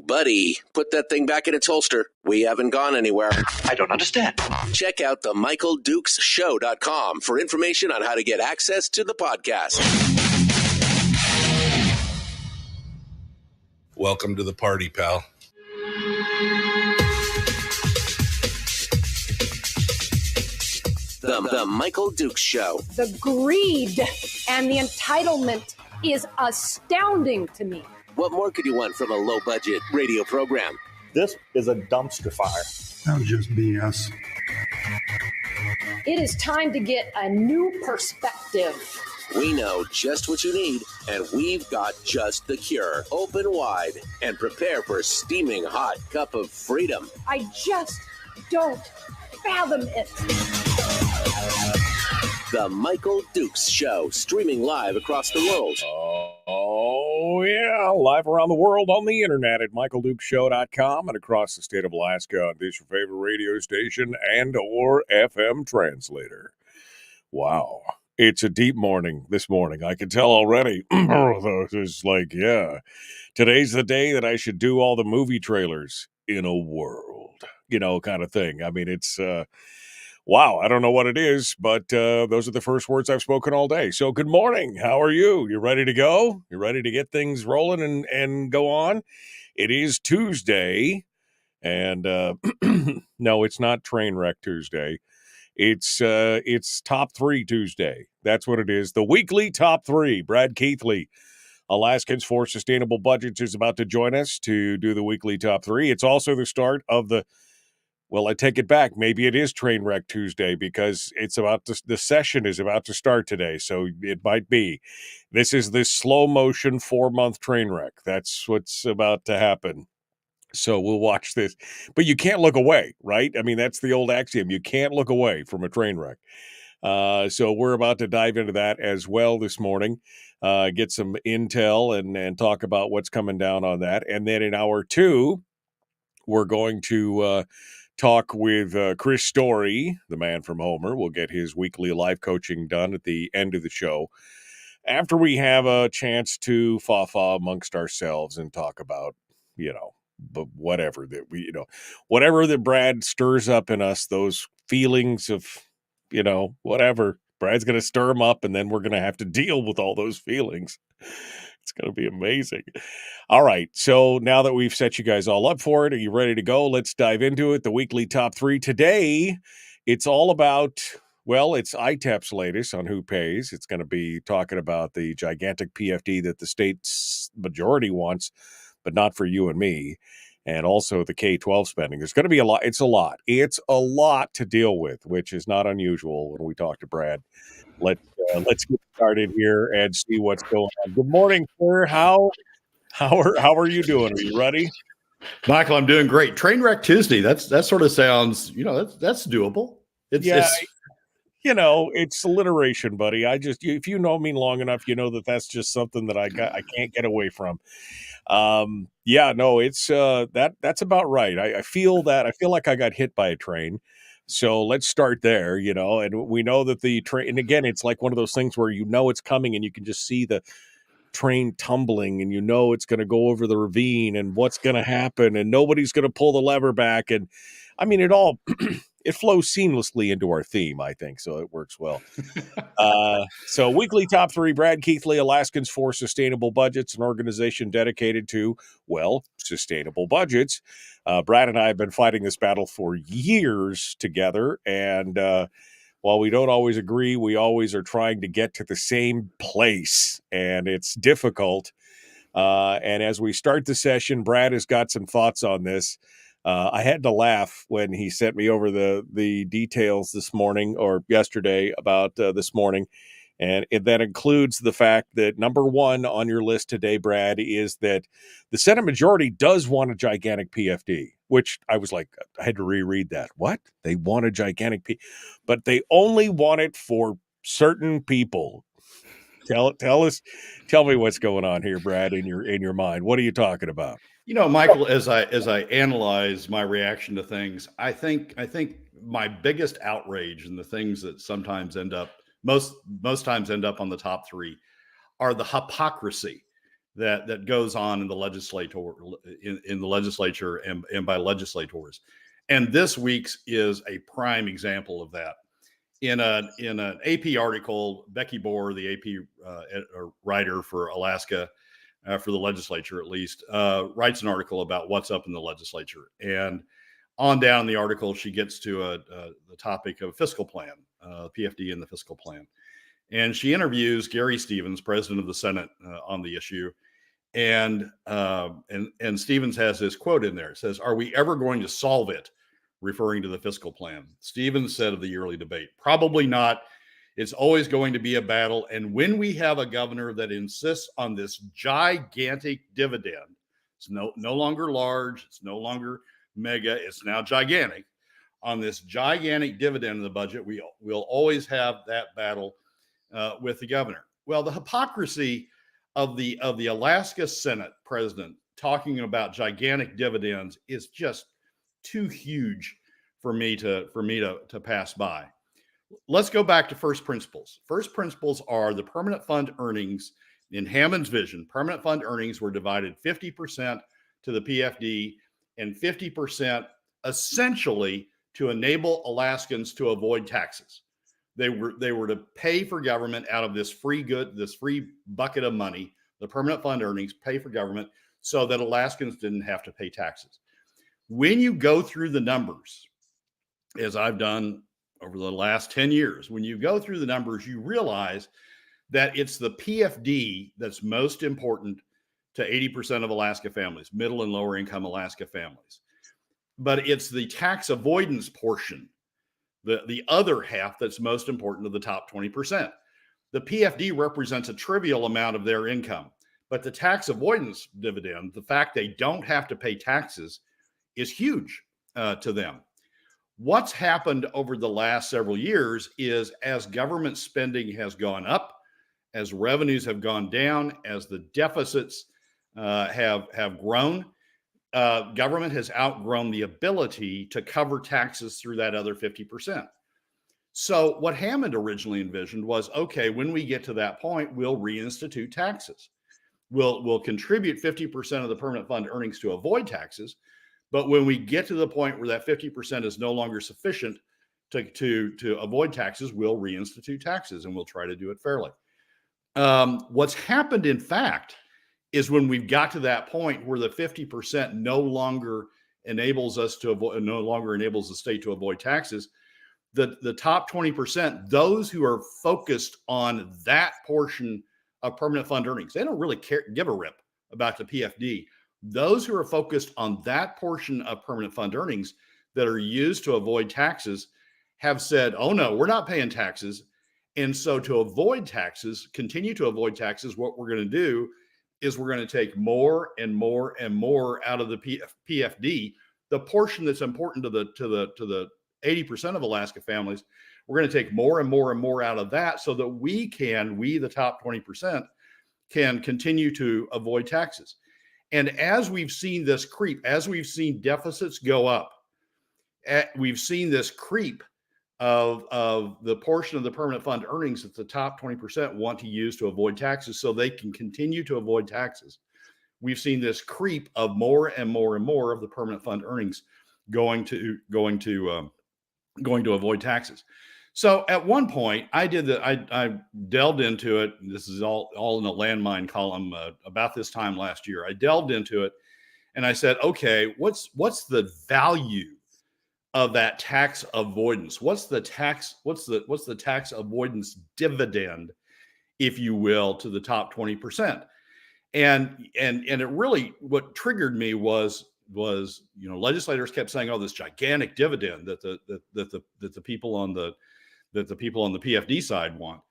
buddy, put that thing back in its holster. We haven't gone anywhere. I don't understand. Check out the MichaelDukesShow.com for information on how to get access to the podcast. Welcome to the party, pal. The Michael Dukes Show. The greed and the entitlement is astounding to me. What more could you want from a low-budget radio program? This is a dumpster fire. That was just BS. It is time to get a new perspective. We know just what you need, and we've got just the cure. Open wide and prepare for a steaming hot cup of freedom. I just don't fathom it. The Michael Dukes Show, streaming live across the world. Oh, yeah, live around the world on the internet at michaeldukeshow.com and across the state of Alaska on this your favorite radio station and or FM translator. Wow. It's a deep morning this morning. I can tell already. It's like, yeah, today's the day that I should do all the movie trailers in a world, kind of thing. I mean, it's... wow, I don't know what it is, but those are the first words I've spoken all day. So good morning. How are you? You ready to go? You ready to get things rolling and go on? It is Tuesday, and no, it's not Trainwreck Tuesday. It's Top 3 Tuesday. That's what it is. The weekly Top 3. Brad Keithley, Alaskans for Sustainable Budgets, is about to join us to do the weekly Top 3. It's also the start of the... Well, I take it back. Maybe it is Trainwreck Tuesday because the session is about to start today. So it might be. This is the slow motion 4-month train wreck. That's what's about to happen. So we'll watch this. But you can't look away, right? I mean, that's the old axiom. You can't look away from a train wreck. So we're about to dive into that as well this morning, get some intel and talk about what's coming down on that. And then in hour 2, we're going to... talk with Chris Story, the man from Homer. We'll get his weekly life coaching done at the end of the show after we have a chance to fa-fa amongst ourselves and talk about, but whatever that Brad stirs up in us, those feelings of, whatever. Brad's going to stir them up, and then we're going to have to deal with all those feelings. It's going to be amazing. All right. So now that we've set you guys all up for it, are you ready to go? Let's dive into it. The weekly top 3 today. It's all about, it's ITEP's latest on who pays. It's going to be talking about the gigantic PFD that the state's majority wants, but not for you and me. And also the K-12 spending. There's going to be a lot. It's a lot. It's a lot to deal with, which is not unusual when we talk to Brad. Let's get started here and see what's going on. Good morning, sir. How are you doing? Are you ready? Michael, I'm doing great. Trainwreck Tuesday. That sort of sounds, that's doable. It's alliteration, buddy. If you know me long enough, you know that's just something that I can't get away from. It's that's about right. I feel like I got hit by a train. So let's start there, and we know that the train, and again, it's like one of those things where it's coming and you can just see the train tumbling and it's going to go over the ravine and what's going to happen and nobody's going to pull the lever back. And I mean, it all, it flows seamlessly into our theme, I think. So it works well. So weekly top 3, Brad Keithley, Alaskans for Sustainable Budgets, an organization dedicated to, sustainable budgets. Brad and I have been fighting this battle for years together. And while we don't always agree, we always are trying to get to the same place. And it's difficult. And as we start the session, Brad has got some thoughts on this. I had to laugh when he sent me over the details this morning or yesterday about this morning. And that includes the fact that number 1 on your list today, Brad, is that the Senate majority does want a gigantic PFD, which I was like, I had to reread that. What? They want a gigantic but they only want it for certain people. Tell me what's going on here, Brad, in your mind. What are you talking about? Michael, as I analyze my reaction to things, I think my biggest outrage and the things that sometimes most times end up on the top 3 are the hypocrisy that goes on in the legislature and by legislators. And this week's is a prime example of that. In an AP article, Becky Bohr, the AP writer for Alaska, for the legislature at least, writes an article about what's up in the legislature. And on down the article, she gets to the topic of fiscal plan, PFD and the fiscal plan. And she interviews Gary Stevens, president of the Senate, on the issue. And Stevens has this quote in there. It says, "Are we ever going to solve it?" Referring to the fiscal plan. Stevens said of the yearly debate, "Probably not. It's always going to be a battle. And when we have a governor that insists on this gigantic dividend, it's no longer large, it's no longer mega, it's now gigantic. On this gigantic dividend in the budget, we'll always have that battle with the governor." Well, the hypocrisy of the Alaska Senate president talking about gigantic dividends is just too huge for me to pass by. Let's go back to first principles. First principles are the permanent fund earnings. In Hammond's vision, permanent fund earnings were divided 50% to the PFD and 50% essentially to enable Alaskans to avoid taxes. They were to pay for government out of this free bucket of money, the permanent fund earnings, pay for government so that Alaskans didn't have to pay taxes. When you go through the numbers, as I've done over the last 10 years, when you go through the numbers, you realize that it's the PFD that's most important to 80% of Alaska families, middle and lower income Alaska families. But it's the tax avoidance portion, the other half, that's most important to the top 20%. The PFD represents a trivial amount of their income, but the tax avoidance dividend, the fact they don't have to pay taxes, is huge to them. What's happened over the last several years is, as government spending has gone up, as revenues have gone down, as the deficits have grown, government has outgrown the ability to cover taxes through that other 50%. So what Hammond originally envisioned was, okay, when we get to that point, we'll reinstitute taxes. We'll contribute 50% of the permanent fund earnings to avoid taxes. But when we get to the point where that 50% is no longer sufficient to avoid taxes, we'll reinstitute taxes and we'll try to do it fairly. What's happened, in fact, is when we've got to that point where the 50% no longer enables the state to avoid taxes, the top 20%, those who are focused on that portion of permanent fund earnings, they don't really give a rip about the PFD. Those who are focused on that portion of permanent fund earnings that are used to avoid taxes have said, oh no, we're not paying taxes. And so to avoid taxes, continue to avoid taxes, what we're going to do is we're going to take more and more and more out of the PFD, the portion that's important to the 80% of Alaska families. We're going to take more and more and more out of that so that we, the top 20%, can continue to avoid taxes. And as we've seen this creep, as we've seen deficits go up, we've seen this creep of the portion of the permanent fund earnings that the top 20% want to use to avoid taxes so they can continue to avoid taxes. We've seen this creep of more and more and more of the permanent fund earnings going to avoid taxes. So at one point, I delved into it. This is all in a landmine column about this time last year. I delved into it, and I said, okay, what's the value of that tax avoidance? What's the tax avoidance dividend, if you will, to the top 20%? And it really, what triggered me was legislators kept saying, oh, this gigantic dividend that the people on the PFD side want.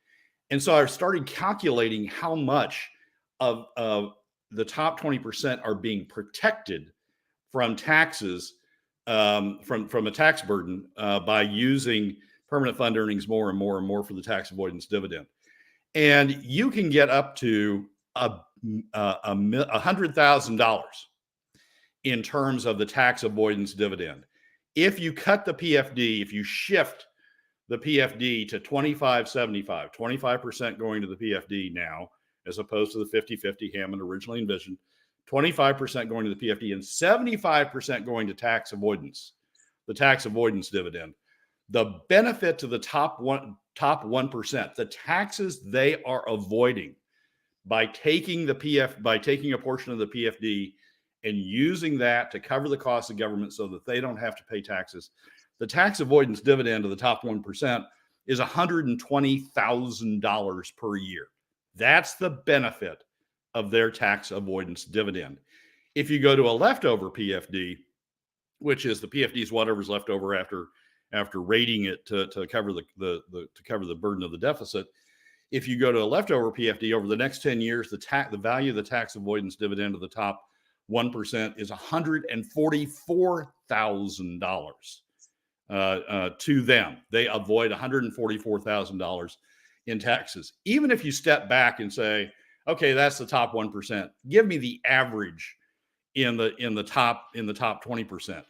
And so I started calculating how much of the top 20% are being protected from taxes, from a tax burden by using permanent fund earnings more and more and more for the tax avoidance dividend. And you can get up to $100,000 in terms of the tax avoidance dividend. If you cut the PFD, if you shift the PFD to 25-75, 25% going to the PFD now, as opposed to the 50-50 Hammond originally envisioned. 25% going to the PFD and 75% going to tax avoidance, the tax avoidance dividend. The benefit to the top 1%, the taxes they are avoiding by taking a portion of the PFD and using that to cover the cost of government so that they don't have to pay taxes. The tax avoidance dividend of the top 1% is $120,000 per year. That's the benefit of their tax avoidance dividend. If you go to a leftover PFD, which is the PFD is whatever's left over after rating it to cover the burden of the deficit. If you go to a leftover PFD over the next 10 years, the value of the tax avoidance dividend of the top 1% is $144,000 to them. They avoid $144,000 in taxes. Even if you step back and say, okay, that's the top 1%. Give me the average in the top 20%.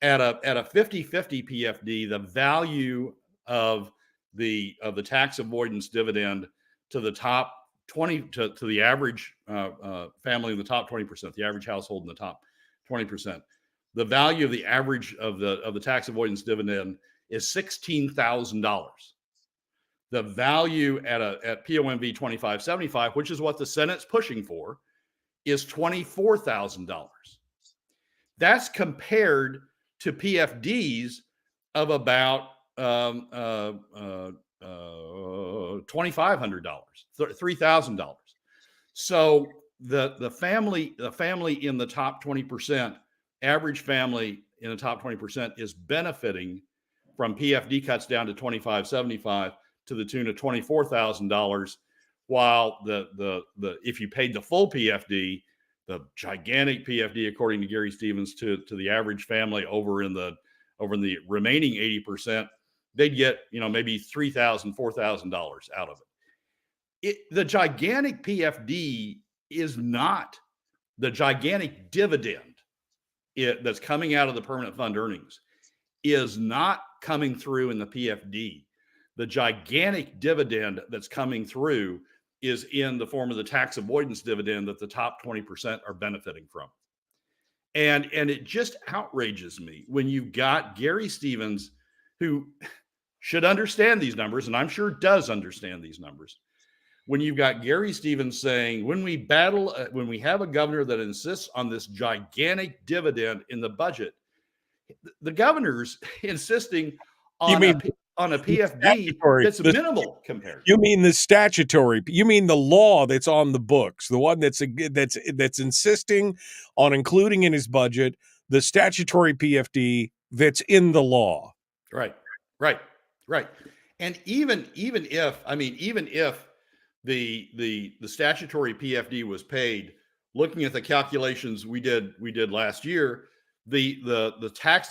At a 50-50 PFD, the value of the tax avoidance dividend to the top 20 to the average family in the top 20%, the average household in the top 20%, the value of the average of the tax avoidance dividend is $16,000. The value at POMV 2575, which is what the Senate's pushing for, is $24,000. That's compared to PFDs of about $2,500, $3,000. So the family in the top 20%, average family in the top 20% is benefiting from PFD cuts down to 2575 to the tune of $24,000, while the if you paid the full PFD, the gigantic PFD, according to Gary Stevens, to the average family over in the remaining 80%, they'd get maybe $3,000, $4,000 out of it. The gigantic PFD is not the gigantic dividend that's coming out of the permanent fund earnings is not coming through in the PFD. The gigantic dividend that's coming through is in the form of the tax avoidance dividend that the top 20% are benefiting from. And it just outrages me when you've got Gary Stevens, who should understand these numbers, and I'm sure does understand these numbers. When you've got Gary Stevens saying, when we have a governor that insists on this gigantic dividend in the budget, the governor's insisting on a PFD that's minimal compared. You mean the statutory? You mean the law that's on the books, the one that's insisting on including in his budget the statutory PFD that's in the law? Right. And even if the statutory PFD was paid, looking at the calculations we did last year, the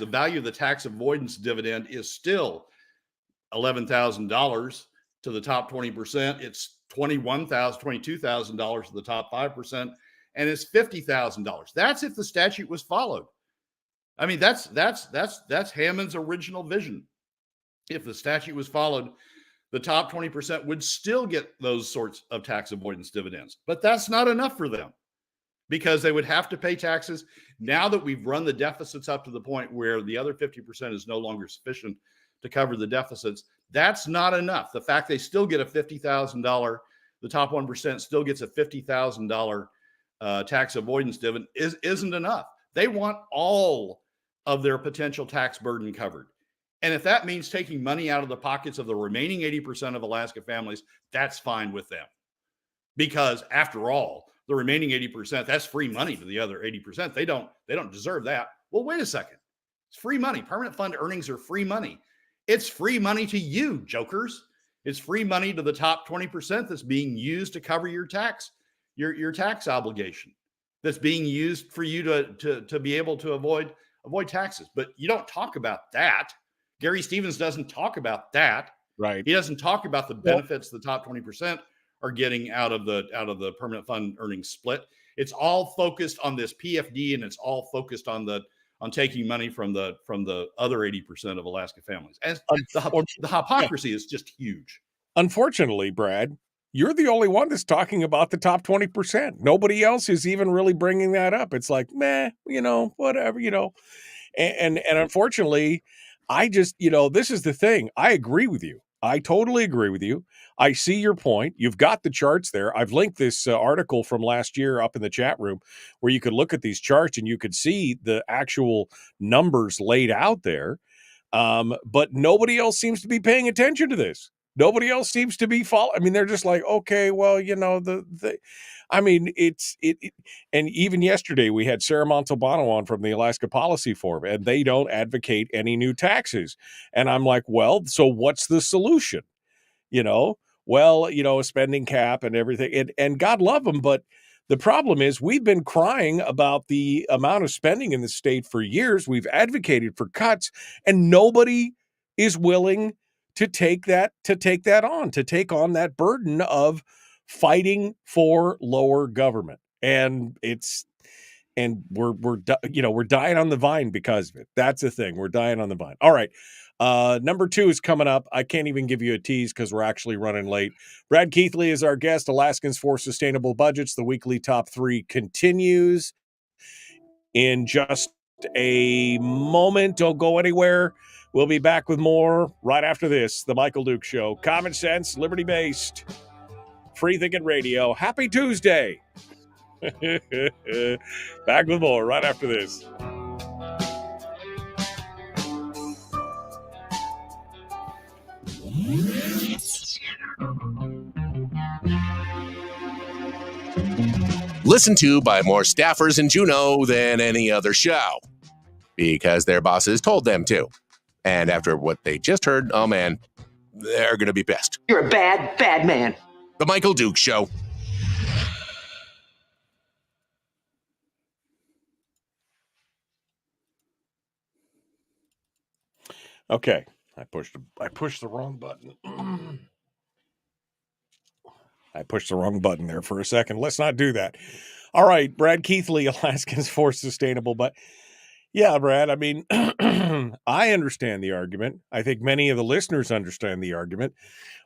value of the tax avoidance dividend is still $11,000 to the top 20%. It's $22,000 to the top 5%, and it's $50,000. That's if the statute was followed. I mean, that's Hammond's original vision. If the statute was followed, the top 20% would still get those sorts of tax avoidance dividends. But that's not enough for them, because they would have to pay taxes. Now that we've run the deficits up to the point where the other 50% is no longer sufficient to cover the deficits, that's not enough. The fact they still get a $50,000, the top 1% still gets a $50,000 tax avoidance dividend isn't enough. They want all of their potential tax burden covered. And if that means taking money out of the pockets of the remaining 80% of Alaska families, that's fine with them. Because after all, the remaining 80%, that's free money to the other 80%. They don't deserve that. Well, wait a second. It's free money. Permanent fund earnings are free money. It's free money to you, jokers. It's free money to the top 20% that's being used to cover your tax obligation. That's being used for you to be able to avoid taxes. But you don't talk about that. Gary Stevens doesn't talk about that. Right. He doesn't talk about the benefits the top 20% are getting out of the permanent fund earnings split. It's all focused on this PFD, and it's all focused on taking money from the other 80% of Alaska families. And the hypocrisy is just huge. Unfortunately, Brad, you're the only one that's talking about the top 20%. Nobody else is even really bringing that up. It's like, meh, whatever, And unfortunately, I just, this is the thing. I agree with you. I totally agree with you. I see your point. You've got the charts there. I've linked this article from last year up in the chat room where you could look at these charts and you could see the actual numbers laid out there. But nobody else seems to be paying attention to this. Nobody else seems to be following. I mean, they're just like, okay, well, and even yesterday we had Sarah Montalbano on from the Alaska Policy Forum, and they don't advocate any new taxes. And I'm like, well, so what's the solution? A spending cap and everything, and God love them, but the problem is we've been crying about the amount of spending in the state for years. We've advocated for cuts, and nobody is willing to take on that burden of fighting for lower government. And we're dying on the vine because of it. That's the thing. We're dying on the vine. All right. Number 2 is coming up. I can't even give you a tease because we're actually running late. Brad Keithley is our guest. Alaskans for Sustainable Budgets. The weekly top 3 continues in just a moment. Don't go anywhere. We'll be back with more right after this. The Michael Duke Show. Common sense, liberty-based, free-thinking radio. Happy Tuesday. Back with more right after this. Listened to by more staffers in Juneau than any other show because their bosses told them to. And after what they just heard, oh man, they're going to be pissed. You're a bad, bad man. The Michael Duke Show. Okay, I pushed the wrong button. I pushed the wrong button there for a second. Let's not do that. All right, Brad Keithley, Alaskans for Sustainable. But yeah, Brad, I mean, I understand the argument. I think many of the listeners understand the argument.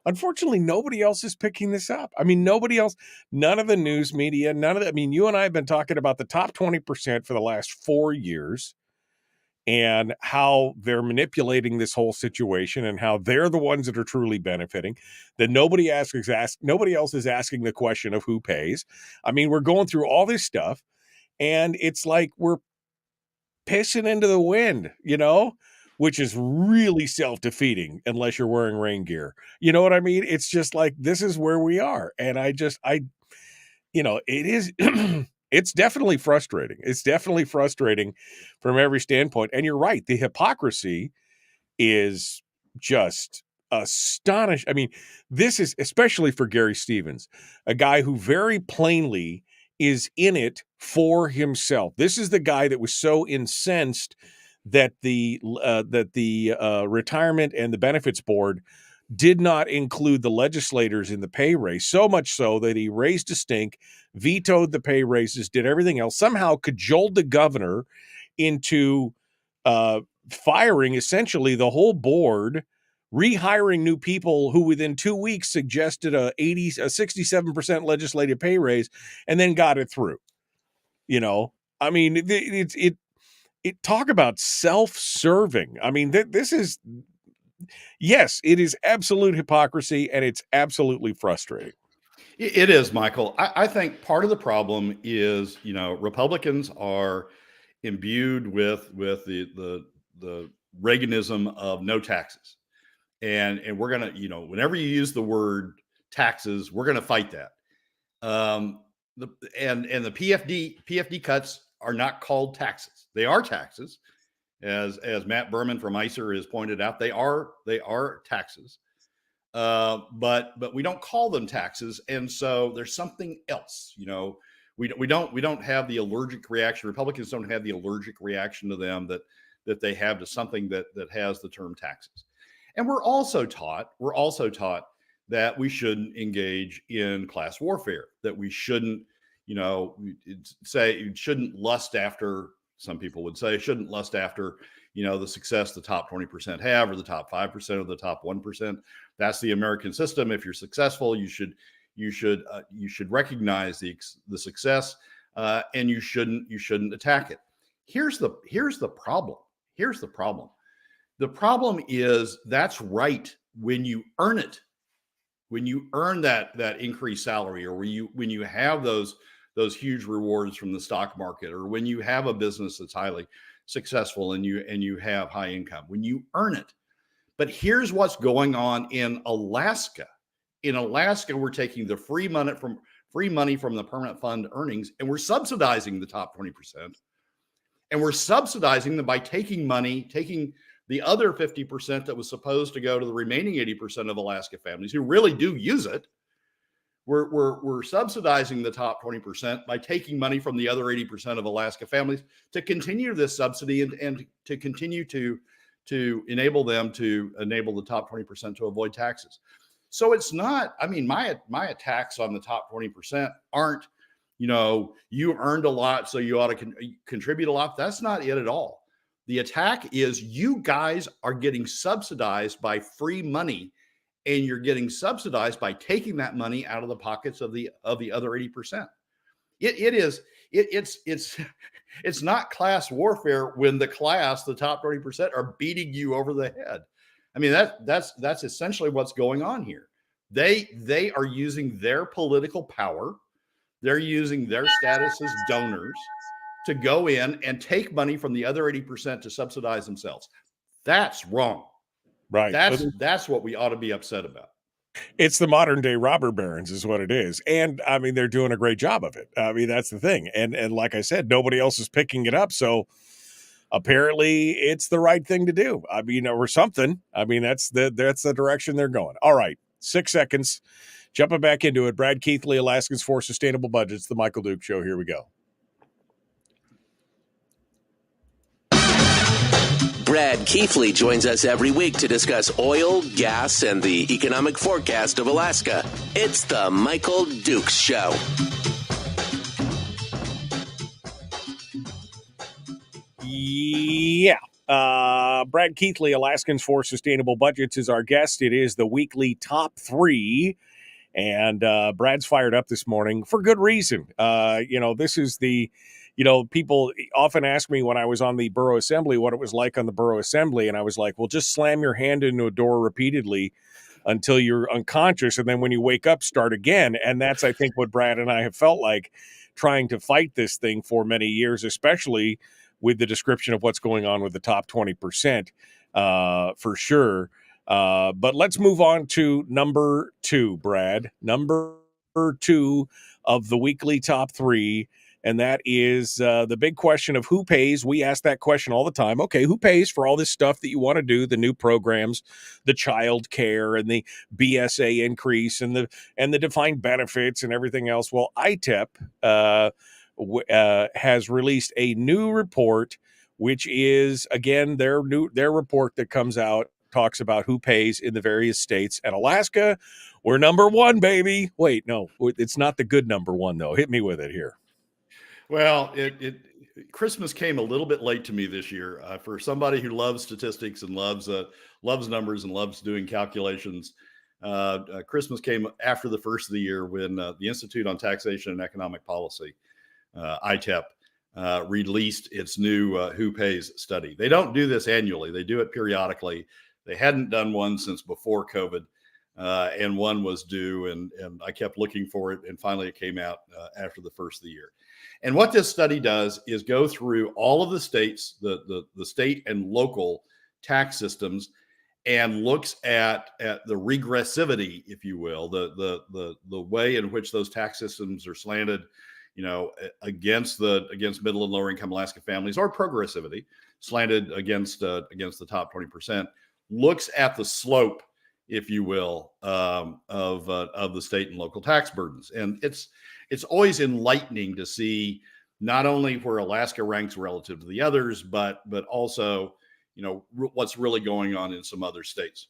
Unfortunately, nobody else is picking this up. I mean, nobody else, none of the news media, you and I have been talking about the top 20% for the last 4 years and how they're manipulating this whole situation and how they're the ones that are truly benefiting, that nobody else is asking the question of who pays. I mean, we're going through all this stuff and it's like we're pissing into the wind, which is really self-defeating unless you're wearing rain gear. You know what I mean? It's just like, this is where we are. And it is, it's definitely frustrating. It's definitely frustrating from every standpoint. And you're right. The hypocrisy is just astonishing. I mean, this is especially for Gary Stevens, a guy who very plainly is in it for himself. This is the guy that was so incensed that the retirement and the benefits board did not include the legislators in the pay raise, so much so that he raised a stink, vetoed the pay raises, did everything else, somehow cajoled the governor into firing essentially the whole board, rehiring new people who within 2 weeks suggested a 67% legislative pay raise and then got it through. I mean, it talk about self-serving. I mean, this is, yes, it is absolute hypocrisy and it's absolutely frustrating. It is, Michael. I think part of the problem is, Republicans are imbued with the Reaganism of no taxes. And we're going to, whenever you use the word taxes, we're going to fight that. And the PFD cuts are not called taxes. They are taxes. As Matt Berman from ICER has pointed out, they are taxes. But we don't call them taxes. And so there's something else, we don't have the allergic reaction. Republicans don't have the allergic reaction to them that they have to something that has the term taxes. And we're also taught that we shouldn't engage in class warfare, that we shouldn't, shouldn't lust after, some people would say, shouldn't lust after, the success the top 20% have or the top 5% or the top 1%. That's the American system. If you're successful, you should you should recognize the success, and you shouldn't attack it. Here's the problem. The problem is that's right when you earn it, when you earn that increased salary, or when you have those huge rewards from the stock market, or when you have a business that's highly successful and you have high income, when you earn it. But here's what's going on in Alaska. In Alaska, we're taking the free money from the permanent fund earnings, and we're subsidizing the top 20%. And we're subsidizing them by taking the other 50% that was supposed to go to the remaining 80% of Alaska families who really do use it. We're subsidizing the top 20% by taking money from the other 80% of Alaska families to continue this subsidy and to continue to enable the top 20% to avoid taxes. So it's not, I mean, my attacks on the top 20% aren't, you earned a lot, so you ought to contribute a lot. That's not it at all. The attack is you guys are getting subsidized by free money, and you're getting subsidized by taking that money out of the pockets of the other 80%. It's not class warfare when the top 30% are beating you over the head. I mean, that's essentially what's going on here. They are using their political power. They're using their status as donors to go in and take money from the other 80% to subsidize themselves. That's wrong. Right. That's what we ought to be upset about. It's the modern day robber barons is what it is. And I mean, they're doing a great job of it. I mean, that's the thing. And like I said, nobody else is picking it up. So apparently it's the right thing to do. I mean, or something. I mean, that's the direction they're going. All right. 6 seconds. Jumping back into it. Brad Keithley, Alaskans for Sustainable Budgets, the Michael Duke Show. Here we go. Brad Keithley joins us every week to discuss oil, gas, and the economic forecast of Alaska. It's the Michael Duke Show. Yeah. Brad Keithley, Alaskans for Sustainable Budgets, is our guest. It is the weekly top 3. And Brad's fired up this morning for good reason. This is people often ask me when I was on the Borough Assembly what it was like on the Borough Assembly. And I was like, well, just slam your hand into a door repeatedly until you're unconscious. And then when you wake up, start again. And that's, I think, what Brad and I have felt like trying to fight this thing for many years, especially with the description of what's going on with the top 20%, for sure. But let's move on to number 2, Brad. Number 2 of the weekly top 3, and that is the big question of who pays. We ask that question all the time. Okay, who pays for all this stuff that you want to do, the new programs, the child care and the BSA increase and the defined benefits and everything else? Well, ITEP has released a new report, which is, again, their report that comes out, talks about who pays in the various states. And Alaska, we're number 1, baby. Wait, no, it's not the good number 1, though. Hit me with it here. Well, Christmas came a little bit late to me this year. For somebody who loves statistics and loves numbers and loves doing calculations, Christmas came after the first of the year when the Institute on Taxation and Economic Policy, ITEP, released its new Who Pays study. They don't do this annually. They do it periodically. They hadn't done one since before COVID, and one was due, and I kept looking for it, and finally it came out after the first of the year. And what this study does is go through all of the states, the state and local tax systems, and looks at the regressivity, if you will, the way in which those tax systems are slanted, against middle and lower income Alaska families, or progressivity slanted against the top 20%. Looks at the slope, if you will, of the state and local tax burdens. And it's always enlightening to see not only where Alaska ranks relative to the others, but also, what's really going on in some other states.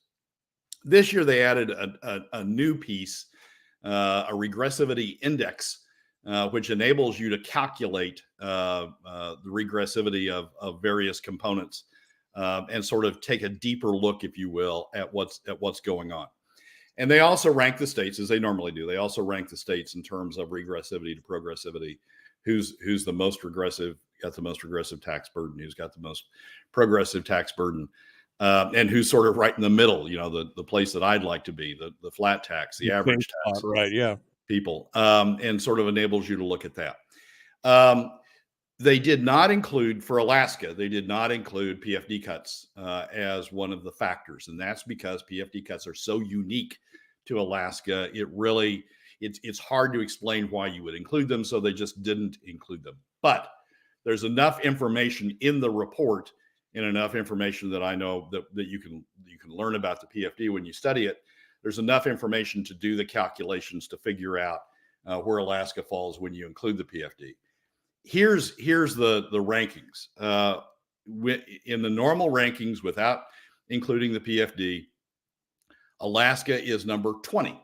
This year, they added a new piece, a regressivity index, which enables you to calculate the regressivity of various components, and sort of take a deeper look, if you will, at what's going on. And they also rank the states, as they normally do. They also rank the states in terms of regressivity to progressivity. Who's the most regressive, got the most regressive tax burden, who's got the most progressive tax burden, and who's sort of right in the middle, the place that I'd like to be, the flat tax, the average tax right? Yeah. people, and sort of enables you to look at that. They did not include, for Alaska, they did not include PFD cuts as one of the factors. And that's because PFD cuts are so unique to Alaska. It's hard to explain why you would include them. So they just didn't include them. But there's enough information in the report and enough information that I know that you can learn about the PFD when you study it. There's enough information to do the calculations to figure out where Alaska falls when you include the PFD. Here's the rankings. In the normal rankings, without including the PFD, Alaska is number 20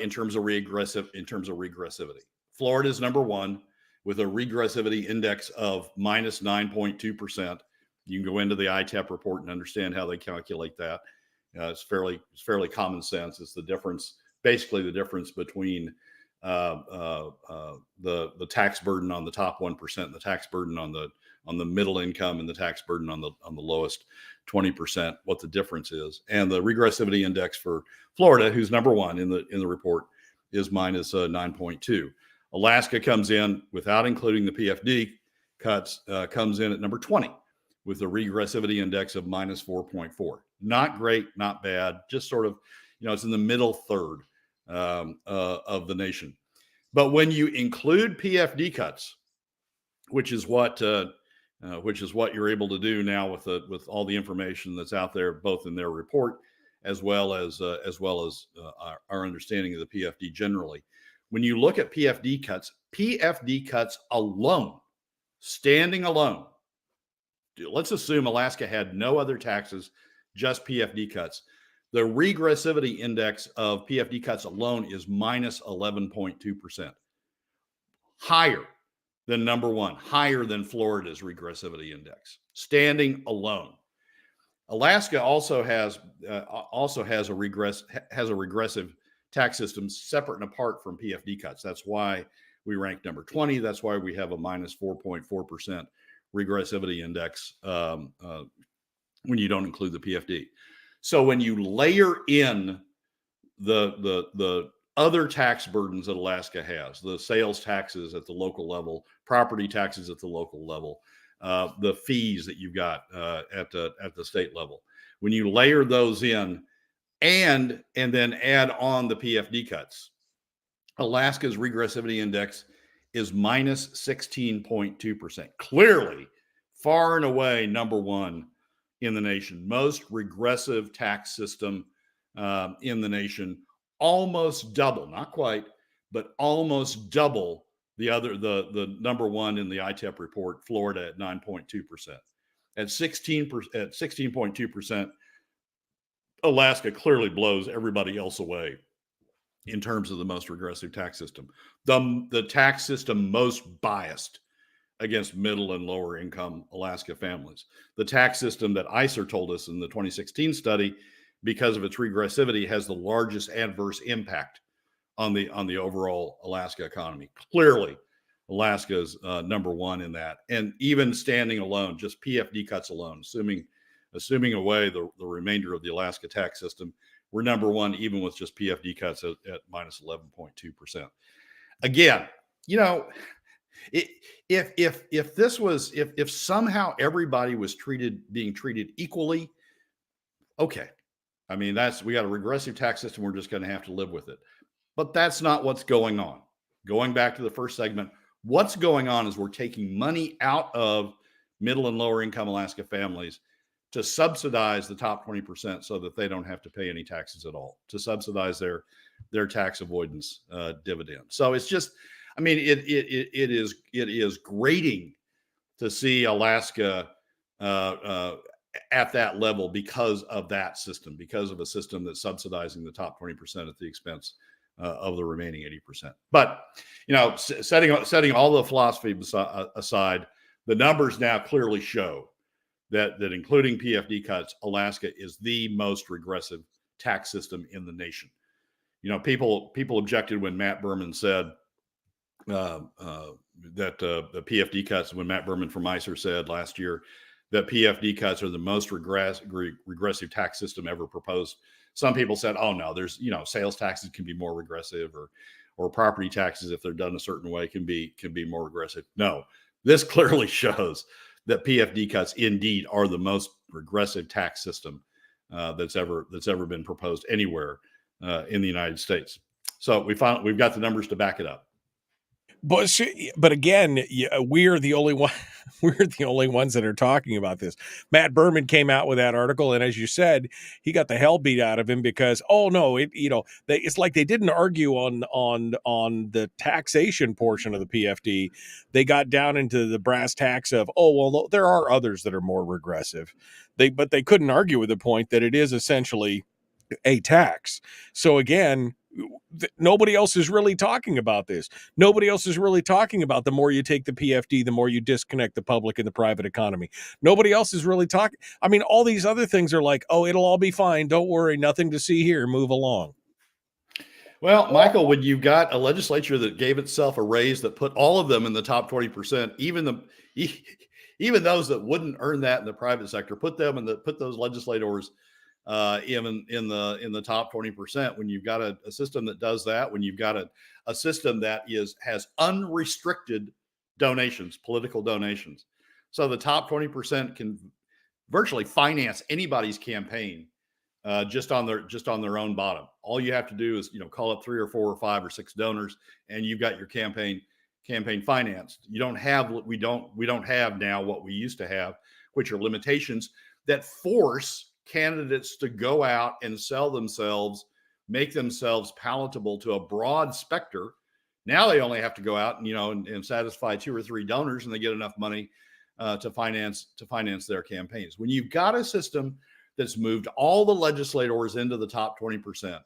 in terms of regressivity. Florida is number 1 with a regressivity index of minus 9.2%. You can go into the ITEP report and understand how they calculate that. It's fairly common sense. It's basically the difference between the tax burden on the top 1% and the tax burden on the middle income and the tax burden on the lowest 20%, what the difference is. And the regressivity index for Florida, who's number 1 in the report, is minus 9.2. Alaska comes in without including the PFD cuts, comes in at number 20 with a regressivity index of minus 4.4. Not great, not bad, just sort of, it's in the middle third of the nation. But when you include PFD cuts, which is what you're able to do now with all the information that's out there, both in their report as well as our understanding of the PFD generally. When you look at PFD cuts alone, standing alone, let's assume Alaska had no other taxes, just PFD cuts. The regressivity index of PFD cuts alone is minus 11.2%. Higher than number 1, higher than Florida's regressivity index, standing alone. Alaska also has a regressive tax system separate and apart from PFD cuts. That's why we rank number 20. That's why we have a minus 4.4% regressivity index when you don't include the PFD. So when you layer in the other tax burdens that Alaska has, the sales taxes at the local level, property taxes at the local level, the fees that you've got at the state level, when you layer those in and then add on the PFD cuts, Alaska's regressivity index is minus 16.2%. Clearly, far and away, number 1 in the nation, most regressive tax system in the nation, almost double, not quite, but almost double the number 1 in the ITEP report, Florida at 9.2%. At 16.2%, Alaska clearly blows everybody else away in terms of the most regressive tax system. The tax system most biased against middle and lower income Alaska families. The tax system that ICER told us in the 2016 study, because of its regressivity, has the largest adverse impact on the overall Alaska economy. Clearly, Alaska's number 1 in that. And even standing alone, just PFD cuts alone, assuming away the remainder of the Alaska tax system, we're number 1 even with just PFD cuts at minus 11.2%. Again, if somehow everybody was being treated equally, okay. I mean, we got a regressive tax system. We're just going to have to live with it. But that's not what's going on. Going back to the first segment, what's going on is we're taking money out of middle and lower income Alaska families to subsidize the top 20% so that they don't have to pay any taxes at all, to subsidize their tax avoidance dividend. So it's just, I mean, it is grating to see Alaska at that level because of that system, because of a system that's subsidizing the top 20% at the expense of the remaining 80%. But, setting all the philosophy aside, the numbers now clearly show that including PFD cuts, Alaska is the most regressive tax system in the nation. You know, people objected when Matt Berman said that the PFD cuts, when Matt Berman from ICER said last year that PFD cuts are the most regressive tax system ever proposed. Some people said, oh no, there's, you know, sales taxes can be more regressive, or property taxes, if they're done a certain way, can be more regressive. No, this clearly shows that PFD cuts indeed are the most regressive tax system that's ever been proposed anywhere in the United States. So we've got the numbers to back it up. But again, we're the only one. We're the only ones that are talking about this. Matt Berman came out with that article, and as you said, he got the hell beat out of him because, oh no, it's like they didn't argue on the taxation portion of the PFD. They got down into the brass tacks of, oh well, there are others that are more regressive. But they couldn't argue with the point that it is essentially a tax. So again, nobody else is really talking about this. Nobody else is really talking about the more you take the PFD, the more you disconnect the public and the private economy. Nobody else is really talking. I mean, all these other things are like, oh, it'll all be fine. Don't worry. Nothing to see here. Move along. Well, Michael, when you've got a legislature that gave itself a raise that put all of them in the top 20%, even those that wouldn't earn that in the private sector, put those legislators even in the top 20%. When you've got a system that does that, when you've got a system that has unrestricted donations, political donations, so the top 20% can virtually finance anybody's campaign just on their own bottom. All you have to do is, call up 3 or 4 or 5 or 6 donors, and you've got your campaign financed. We don't have now what we used to have, which are limitations that force candidates to go out and sell themselves, make themselves palatable to a broad specter. Now they only have to go out and satisfy 2 or 3 donors, and they get enough money to finance their campaigns. When you've got a system that's moved all the legislators into the top 20%,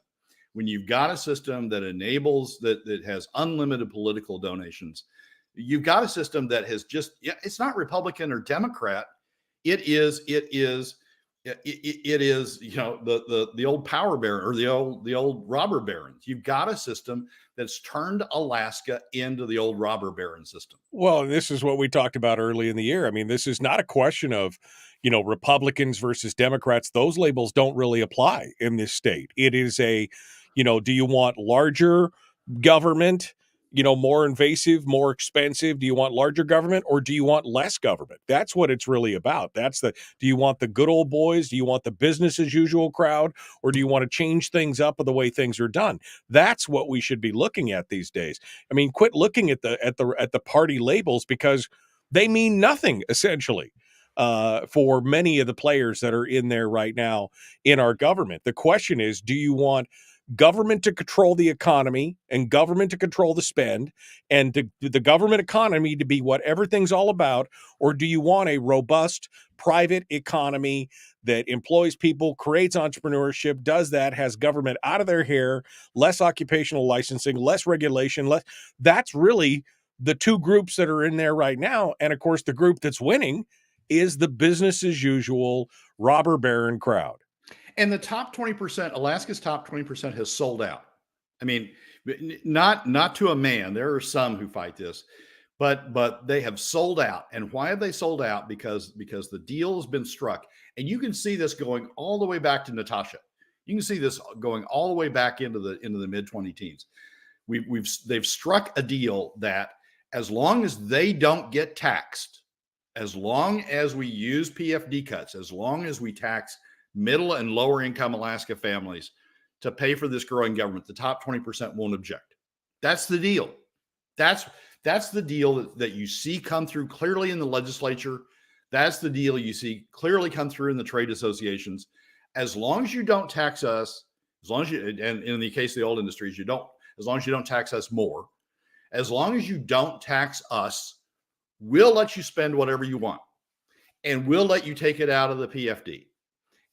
when you've got a system that enables that has unlimited political donations, you've got a system that has it's not Republican or Democrat. It is the old power baron or the old robber barons. You've got a system that's turned Alaska into the old robber baron system. Well, this is what we talked about early in the year. I mean, this is not a question of, Republicans versus Democrats. Those labels don't really apply in this state. It is do you want larger government, more invasive, more expensive? Do you want larger government, or do you want less government? That's what it's really about. Do you want the good old boys? Do you want the business as usual crowd, or do you want to change things up of the way things are done? That's what we should be looking at these days. I mean, quit looking at the party labels, because they mean nothing essentially for many of the players that are in there right now in our government. The question is, do you want government to control the economy and government to control the spend and the government economy to be what everything's all about? Or do you want a robust private economy that employs people, creates entrepreneurship, does that, has government out of their hair, less occupational licensing, less regulation? That's really the two groups that are in there right now. And of course, the group that's winning is the business as usual robber baron crowd. And the top 20%, Alaska's top 20% has sold out. I mean, not to a man. There are some who fight this, but they have sold out. And why have they sold out? Because the deal has been struck. And you can see this going all the way back to Natasha. You can see this going all the way back into the mid-20 teens. They've struck a deal that as long as they don't get taxed, as long as we use PFD cuts, as long as we tax middle and lower income Alaska families to pay for this growing government, the top 20% won't object. That's the deal. That's the deal that you see come through clearly in the legislature. That's the deal you see clearly come through in the trade associations. As long as you don't tax us, and in the case of the old industries, as long as you don't tax us more, as long as you don't tax us, we'll let you spend whatever you want, and we'll let you take it out of the PFD.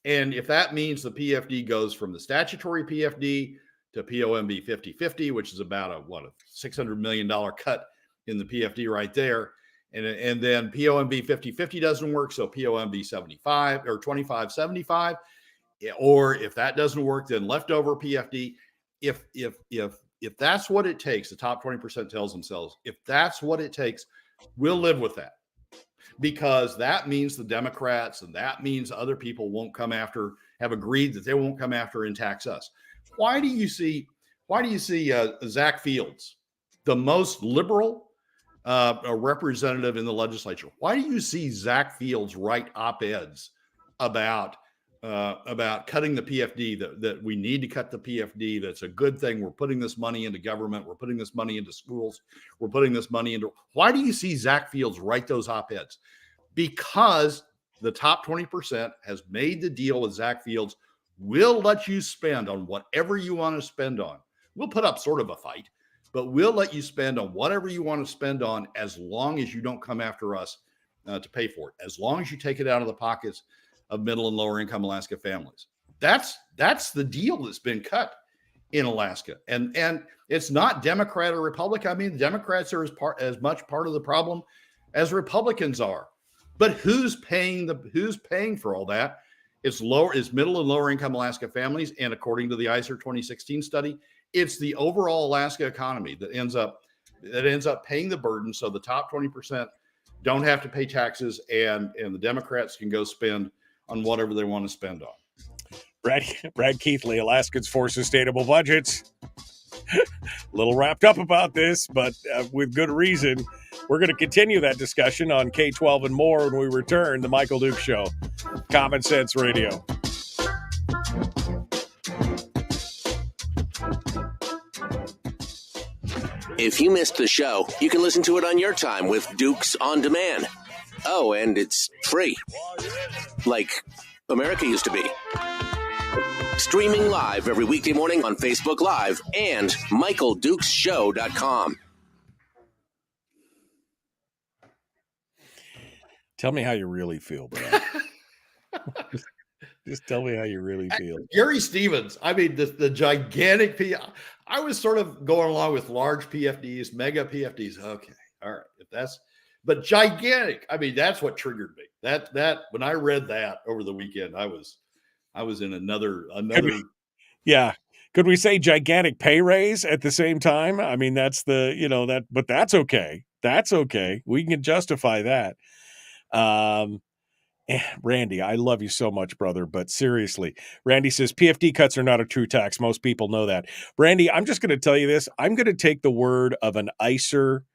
And if that means the PFD goes from the statutory PFD to POMB 50/50, which is about a $600 million cut in the PFD right there. And then POMB 50/50 doesn't work. So POMB 75 or 25/75. or if that doesn't work, then leftover PFD. If that's what it takes, the top 20% tells themselves, if that's what it takes, we'll live with that, because that means the Democrats and that means other people won't come after, have agreed that they won't come after and tax us. Why do you see Zach Fields, the most liberal representative in the legislature? Why do you see Zach Fields write op-eds about cutting the PFD, that we need to cut the PFD, that's a good thing, we're putting this money into government, we're putting this money into schools, we're putting this money into... Why do you see Zach Fields write those op-eds? Because the top 20% has made the deal with Zach Fields. We'll let you spend on whatever you want to spend on. We'll put up sort of a fight, but we'll let you spend on whatever you want to spend on, as long as you don't come after us to pay for it, as long as you take it out of the pockets of middle and lower income Alaska families. That's the deal that's been cut in Alaska. And it's not Democrat or Republican. I mean, the Democrats are as much part of the problem as Republicans are. But who's paying for all that? It's middle and lower income Alaska families. And according to the ICER 2016 study, it's the overall Alaska economy that ends up paying the burden. So the top 20% don't have to pay taxes, and the Democrats can go spend on whatever they want to spend on. Brad Keithley, Alaskans for Sustainable Budgets. A little wrapped up about this, but with good reason. We're going to continue that discussion on K-12 and more when we return. The Michael Duke Show, Common Sense Radio. If you missed the show, you can listen to it on your time with Dukes On Demand. Oh, and it's free. Like America used to be. Streaming live every weekday morning on Facebook Live and MichaelDukesShow.com. Tell me how you really feel, Brad. Just tell me how you really feel. Gary Stevens, I mean, the gigantic I was sort of going along with large PFDs, mega PFDs. Okay, all right. But gigantic, I mean, that's what triggered me. That when I read that over the weekend, I was in another. Yeah. Could we say gigantic pay raise at the same time? I mean, that's but that's okay. That's okay. We can justify that. Randy, I love you so much, brother, but seriously, Randy says PFD cuts are not a true tax. Most people know that. Randy, I'm just going to tell you this. I'm going to take the word of an ICER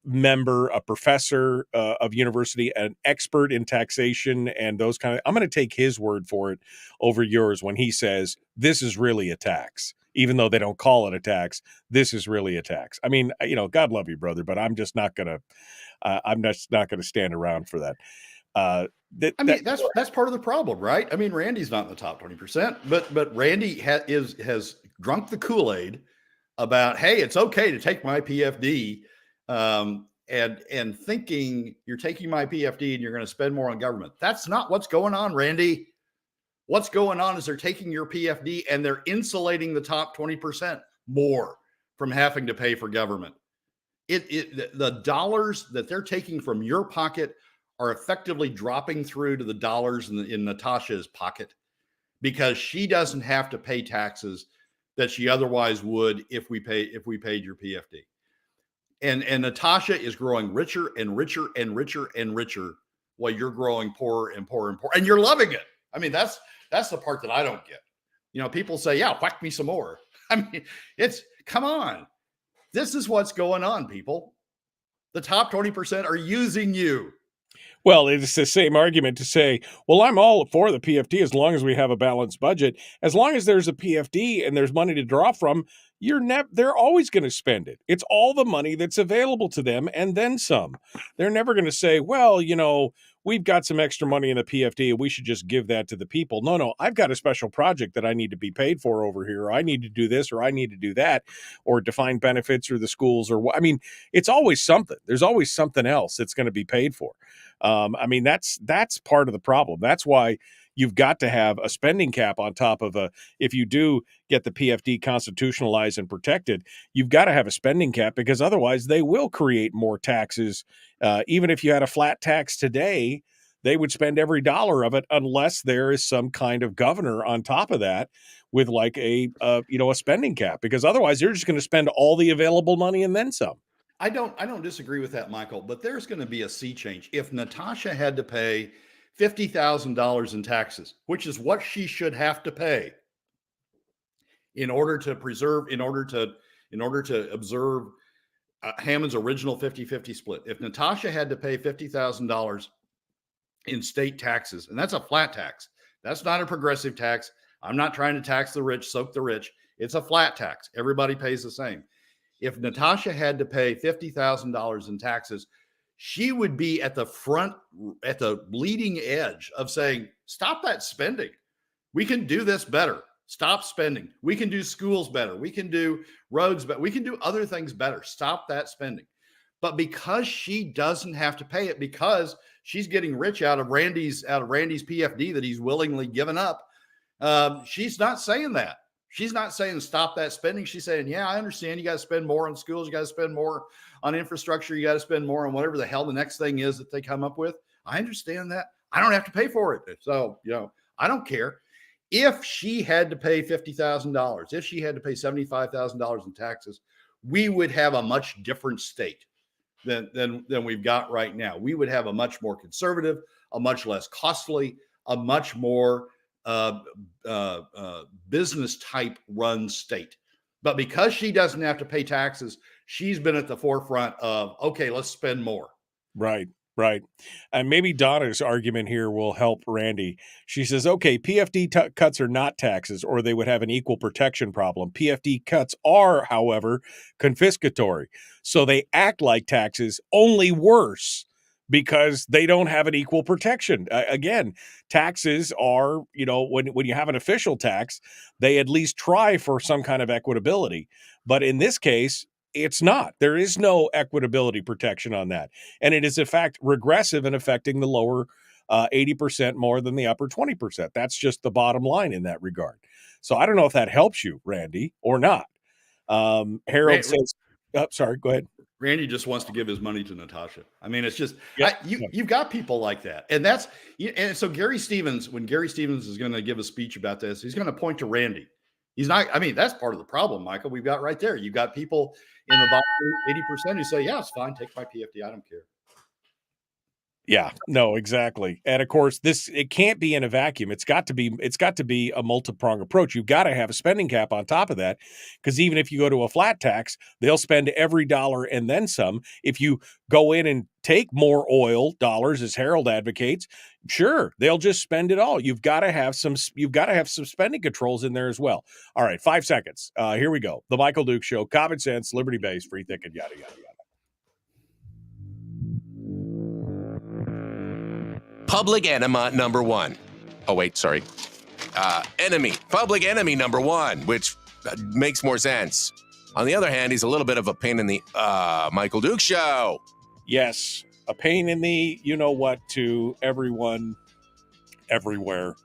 member, a professor of university, an expert in taxation and those kind of, I'm going to take his word for it over yours when he says this is really a tax. Even though they don't call it a tax, this is really a tax. I mean, God love you, brother, but I'm just not going to stand around for that. That's part of the problem, right? I mean, Randy's not in the top 20%, but Randy has drunk the Kool-Aid about, hey, it's okay to take my PFD, and thinking you're taking my PFD and you're going to spend more on government. That's not what's going on, Randy. What's going on is they're taking your PFD and they're insulating the top 20% more from having to pay for government. The dollars that they're taking from your pocket are effectively dropping through to the dollars in Natasha's pocket, because she doesn't have to pay taxes that she otherwise would if we paid your PFD. And Natasha is growing richer and richer and richer and richer while you're growing poorer and poorer and poorer. And you're loving it. I mean, that's the part that I don't get. People say, yeah, whack me some more. I mean, come on. This is what's going on, people. The top 20% are using you. Well, it's the same argument to say, well, I'm all for the PFD as long as we have a balanced budget. As long as there's a PFD and there's money to draw from, they're always going to spend it. It's all the money that's available to them and then some. They're never going to say, well, we've got some extra money in the PFD and we should just give that to the people. No, I've got a special project that I need to be paid for over here. Or I need to do this, or I need to do that, or defined benefits, or the schools, or it's always something. There's always something else that's going to be paid for. That's part of the problem. That's why you've got to have a spending cap on top of if you do get the PFD constitutionalized and protected, you've got to have a spending cap, because otherwise they will create more taxes. Even if you had a flat tax today, they would spend every dollar of it unless there is some kind of governor on top of that with like a spending cap, because otherwise they're just going to spend all the available money and then some. I don't disagree with that, Michael, but there's going to be a sea change. If Natasha had to pay $50,000 in taxes, which is what she should have to pay in order to observe Hammond's original 50-50 split. If Natasha had to pay $50,000 in state taxes, and that's a flat tax, that's not a progressive tax. I'm not trying to tax the rich, soak the rich. It's a flat tax. Everybody pays the same. If Natasha had to pay $50,000 in taxes, she would be at the front, at the leading edge of saying, stop that spending. We can do this better. Stop spending. We can do schools better. We can do roads better. We can do other things better. Stop that spending. But because she doesn't have to pay it, because she's getting rich out of Randy's PFD that he's willingly given up, she's not saying that. She's not saying stop that spending. She's saying, yeah, I understand you got to spend more on schools. You got to spend more on infrastructure. You got to spend more on whatever the hell the next thing is that they come up with. I understand that. I don't have to pay for it. So, I don't care. If she had to pay $50,000, if she had to pay $75,000 in taxes, we would have a much different state than we've got right now. We would have a much more conservative, a much less costly, a much more business type run state. But because she doesn't have to pay taxes, she's been at the forefront of, okay, let's spend more. Right. And maybe Donna's argument here will help Randy. She says, okay, PFD cuts are not taxes, or they would have an equal protection problem. PFD cuts are, however, confiscatory. So they act like taxes, only worse, because they don't have an equal protection. Again, taxes are, when you have an official tax, they at least try for some kind of equitability. But in this case, it's not. There is no equitability protection on that. And it is, in fact, regressive and affecting the lower 80% more than the upper 20%. That's just the bottom line in that regard. So I don't know if that helps you, Randy, or not. Harold says, sorry, go ahead. Randy just wants to give his money to Natasha. I mean, it's just, you've got people like that. And so Gary Stevens, when Gary Stevens is going to give a speech about this, he's going to point to Randy. He's not, that's part of the problem, Michael, we've got right there. You've got people in the bottom 80% who say, yeah, it's fine. Take my PFD. I don't care. Yeah, no, exactly. And of course, it can't be in a vacuum. It's got to be a multi-pronged approach. You've got to have a spending cap on top of that, because even if you go to a flat tax, they'll spend every dollar and then some. If you go in and take more oil dollars, as Harold advocates, sure, they'll just spend it all. You've got to have some spending controls in there as well. All right, 5 seconds. Here we go. The Michael Duke Show, common sense, liberty-based, free thinking, yada, yada, yada. Public enema number one. Oh, wait, sorry. Public enemy number one, which makes more sense. On the other hand, he's a little bit of a pain in the Michael Duke Show. Yes, a pain in the you-know-what to everyone, everywhere.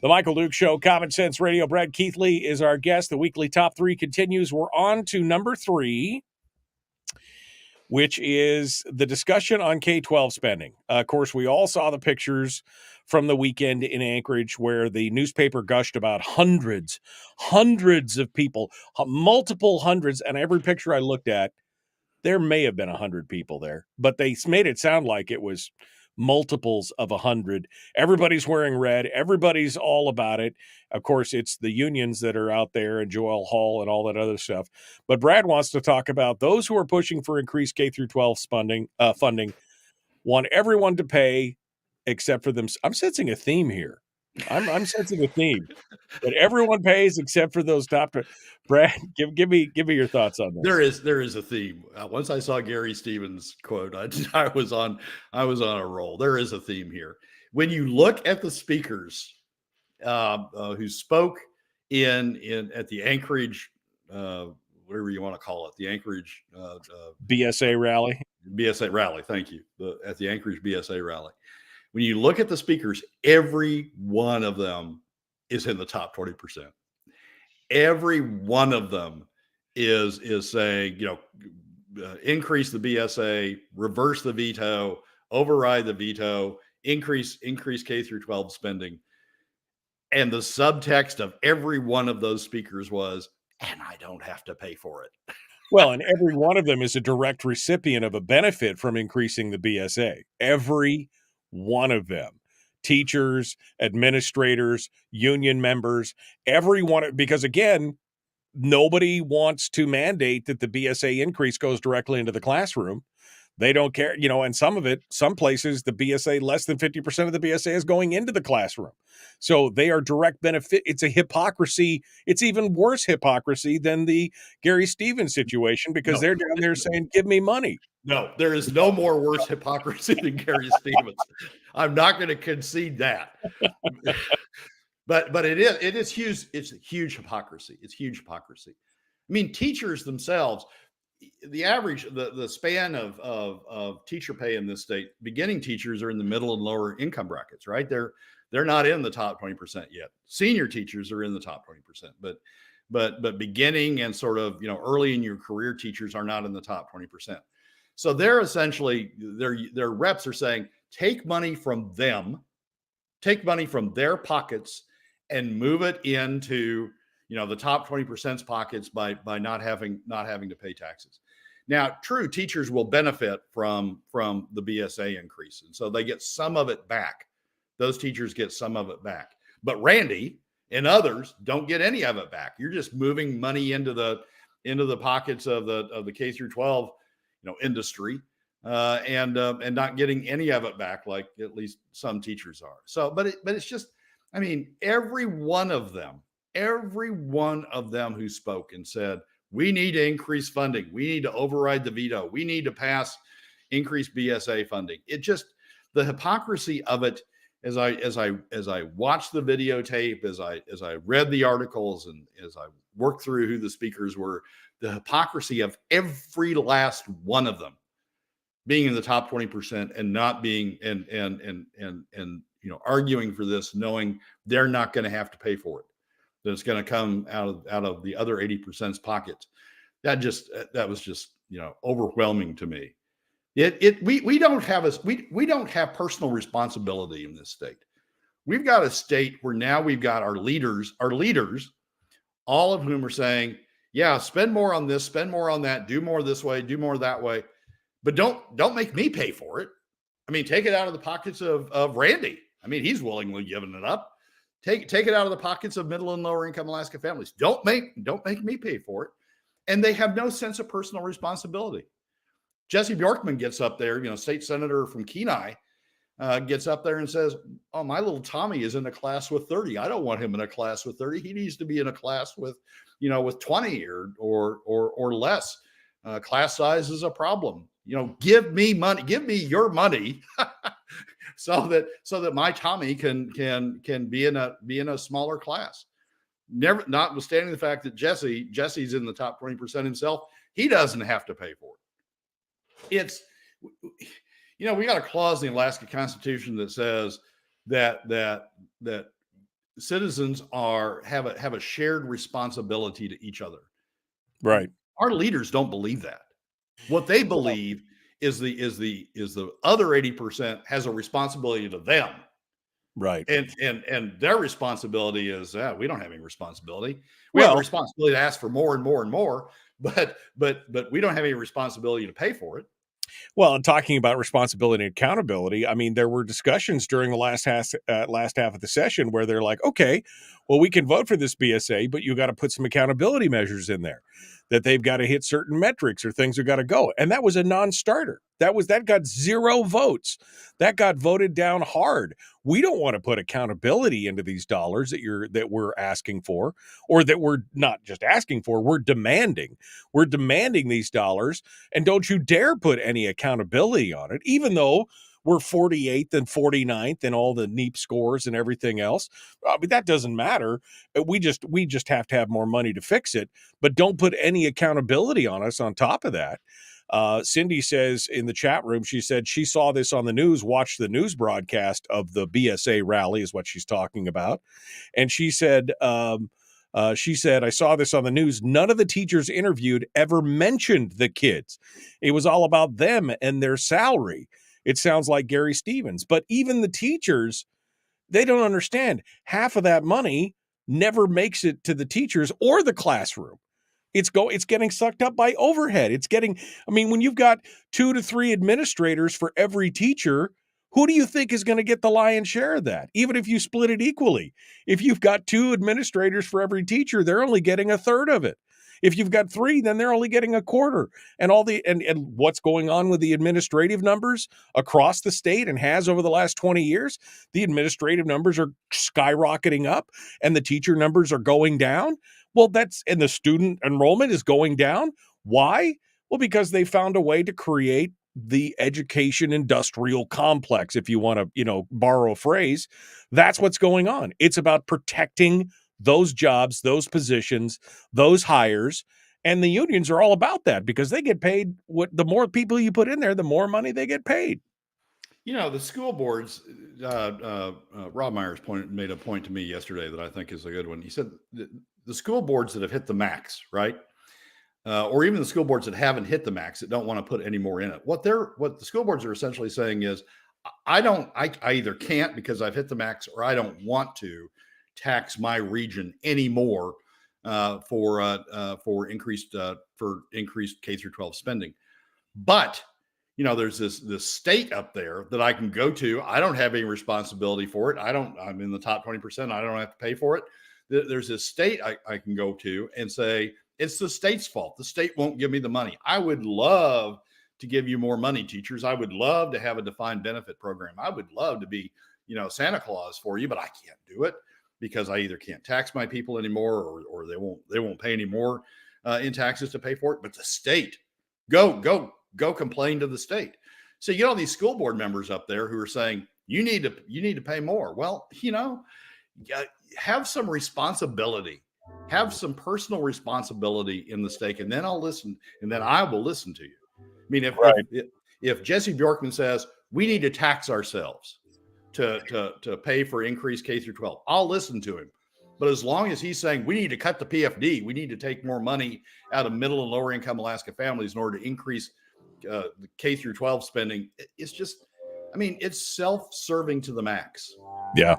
The Michael Duke Show, Common Sense Radio. Brad Keithley is our guest. The weekly top three continues. We're on to number 3, which is the discussion on K-12 spending. Of course, we all saw the pictures from the weekend in Anchorage where the newspaper gushed about hundreds of people, multiple hundreds, and every picture I looked at, there may have been 100 people there, but they made it sound like it was multiples of 100. Everybody's wearing red. Everybody's all about it. Of course, it's the unions that are out there and Joel Hall and all that other stuff. But Brad wants to talk about those who are pushing for increased K-12 funding want everyone to pay except for them. I'm sensing a theme here. I'm sensing a theme that everyone pays except for those top. Brad, give me your thoughts on this. There is a theme. Once I saw Gary Stevens quote, I was on a roll. There is a theme here. When you look at the speakers who spoke at the Anchorage, whatever you want to call it, the Anchorage BSA rally. BSA rally. Thank you. At the Anchorage BSA rally. When you look at the speakers, every one of them is in the top 20%. Every one of them is saying, increase the BSA, reverse the veto, override the veto, increase K through 12 spending. And the subtext of every one of those speakers was, and I don't have to pay for it. Well, and every one of them is a direct recipient of a benefit from increasing the BSA. Every one of them. Teachers, administrators, union members, everyone, because again, nobody wants to mandate that the BSA increase goes directly into the classroom. They don't care, and some places, the BSA, less than 50% of the BSA is going into the classroom. So they are direct benefit. It's a hypocrisy. It's even worse hypocrisy than the Gary Stevens situation, because they're down there saying, give me money. No, there is no more worse hypocrisy than Gary Stevens. I'm not going to concede that. But it is huge. It's huge hypocrisy. It's huge hypocrisy. I mean, teachers themselves, the average, the span of teacher pay in this state, beginning teachers are in the middle and lower income brackets, right? They're not in the top 20% yet. Senior teachers are in the top 20%, but beginning and sort of, early in your career teachers are not in the top 20%. So they're essentially, their reps are saying, take money from them, take money from their pockets and move it into the top 20%'s pockets by not having to pay taxes. Now, true, teachers will benefit from the BSA increase, and so they get some of it back. Those teachers get some of it back, but Randy and others don't get any of it back. You're just moving money into the pockets of the K through 12 industry, and not getting any of it back, like at least some teachers are. So, but it's just, I mean, every one of them who spoke and said, we need to increase funding. We need to override the veto. We need to pass increased BSA funding. It just, the hypocrisy of it, as I watched the videotape, as I read the articles, and as I worked through who the speakers were, the hypocrisy of every last one of them being in the top 20% and not being, and arguing for this, knowing they're not going to have to pay for it, that it's going to come out of the other 80%'s pockets. That was just overwhelming to me. We don't have personal responsibility in this state. We've got a state where now we've got our leaders, all of whom are saying, yeah, spend more on this, spend more on that, do more this way, do more that way, but don't make me pay for it. I mean, take it out of the pockets of Randy. I mean, he's willingly giving it up. Take it out of the pockets of middle and lower income Alaska families. Don't make me pay for it. And they have no sense of personal responsibility. Jesse Bjorkman gets up there, state senator from Kenai, gets up there and says, oh, my little Tommy is in a class with 30. I don't want him in a class with 30. He needs to be in a class with 20 or less. Class size is a problem. Give me money, give me your money so that my Tommy can be in a smaller class. Never, notwithstanding the fact that Jesse's in the top 20% himself, he doesn't have to pay for it. It's, we got a clause in the Alaska Constitution that says that citizens have a shared responsibility to each other. Right. Our leaders don't believe that. What they believe is the other 80% has a responsibility to them. Right. And their responsibility is, we don't have any responsibility. We have a responsibility to ask for more and more and more, but we don't have any responsibility to pay for it. Well, and talking about responsibility and accountability, I mean, there were discussions during the last half of the session where they're like, okay, well, we can vote for this BSA, but you got to put some accountability measures in there, that they've got to hit certain metrics or things have got to go. And that was a non-starter. That got 0 votes. That got voted down hard. We don't want to put accountability into these dollars that we're asking for, or that we're not just asking for, we're demanding. We're demanding these dollars, and don't you dare put any accountability on it, even though we're 48th and 49th and all the NEEP scores and everything else. I mean, that doesn't matter. We just have to have more money to fix it, but don't put any accountability on us on top of that. Cindy says in the chat room, she said she saw this on the news, watched the news broadcast of the BSA rally is what she's talking about. And she said, I saw this on the news. None of the teachers interviewed ever mentioned the kids. It was all about them and their salary. It sounds like Gary Stevens. But even the teachers, they don't understand. Half of that money never makes it to the teachers or the classroom. It's getting sucked up by overhead. When you've got 2 to 3 administrators for every teacher, who do you think is going to get the lion's share of that? Even if you split it equally. If you've got 2 administrators for every teacher, they're only getting a third of it. If you've got 3, then they're only getting a quarter. And what's going on with the administrative numbers across the state and has over the last 20 years, the administrative numbers are skyrocketing up and the teacher numbers are going down. Well, and the student enrollment is going down. Why? Well, because they found a way to create the education industrial complex, if you want to, borrow a phrase. That's what's going on. It's about protecting those jobs, those positions, those hires, and the unions are all about that because they get paid. The more people you put in there, the more money they get paid. The school boards, Rob Myers made a point to me yesterday that I think is a good one. He said the school boards that have hit the max, right? Or even the school boards that haven't hit the max, that don't want to put any more in it. What the school boards are essentially saying is, I either can't because I've hit the max, or I don't want to tax my region anymore for increased K through 12 spending. But there's this state up there that I can go to. I don't have any responsibility for it. I'm in the top 20%. I don't have to pay for it. There's this state I can go to and say, it's the state's fault. The state won't give me the money. I would love to give you more money, teachers. I would love to have a defined benefit program. I would love to be, Santa Claus for you, but I can't do it because I either can't tax my people anymore, or they won't pay any more in taxes to pay for it. But the state, go complain to the state. So you get all these school board members up there who are saying, you need to pay more. Well, have some responsibility, have some personal responsibility in the stake, and then I will listen to you. I mean, if Jesse Bjorkman says we need to tax ourselves to pay for increased K through 12, I'll listen to him. But as long as he's saying we need to cut the PFD, we need to take more money out of middle and lower income Alaska families in order to increase the K through 12 spending, it's just, it's self-serving to the max. Yeah.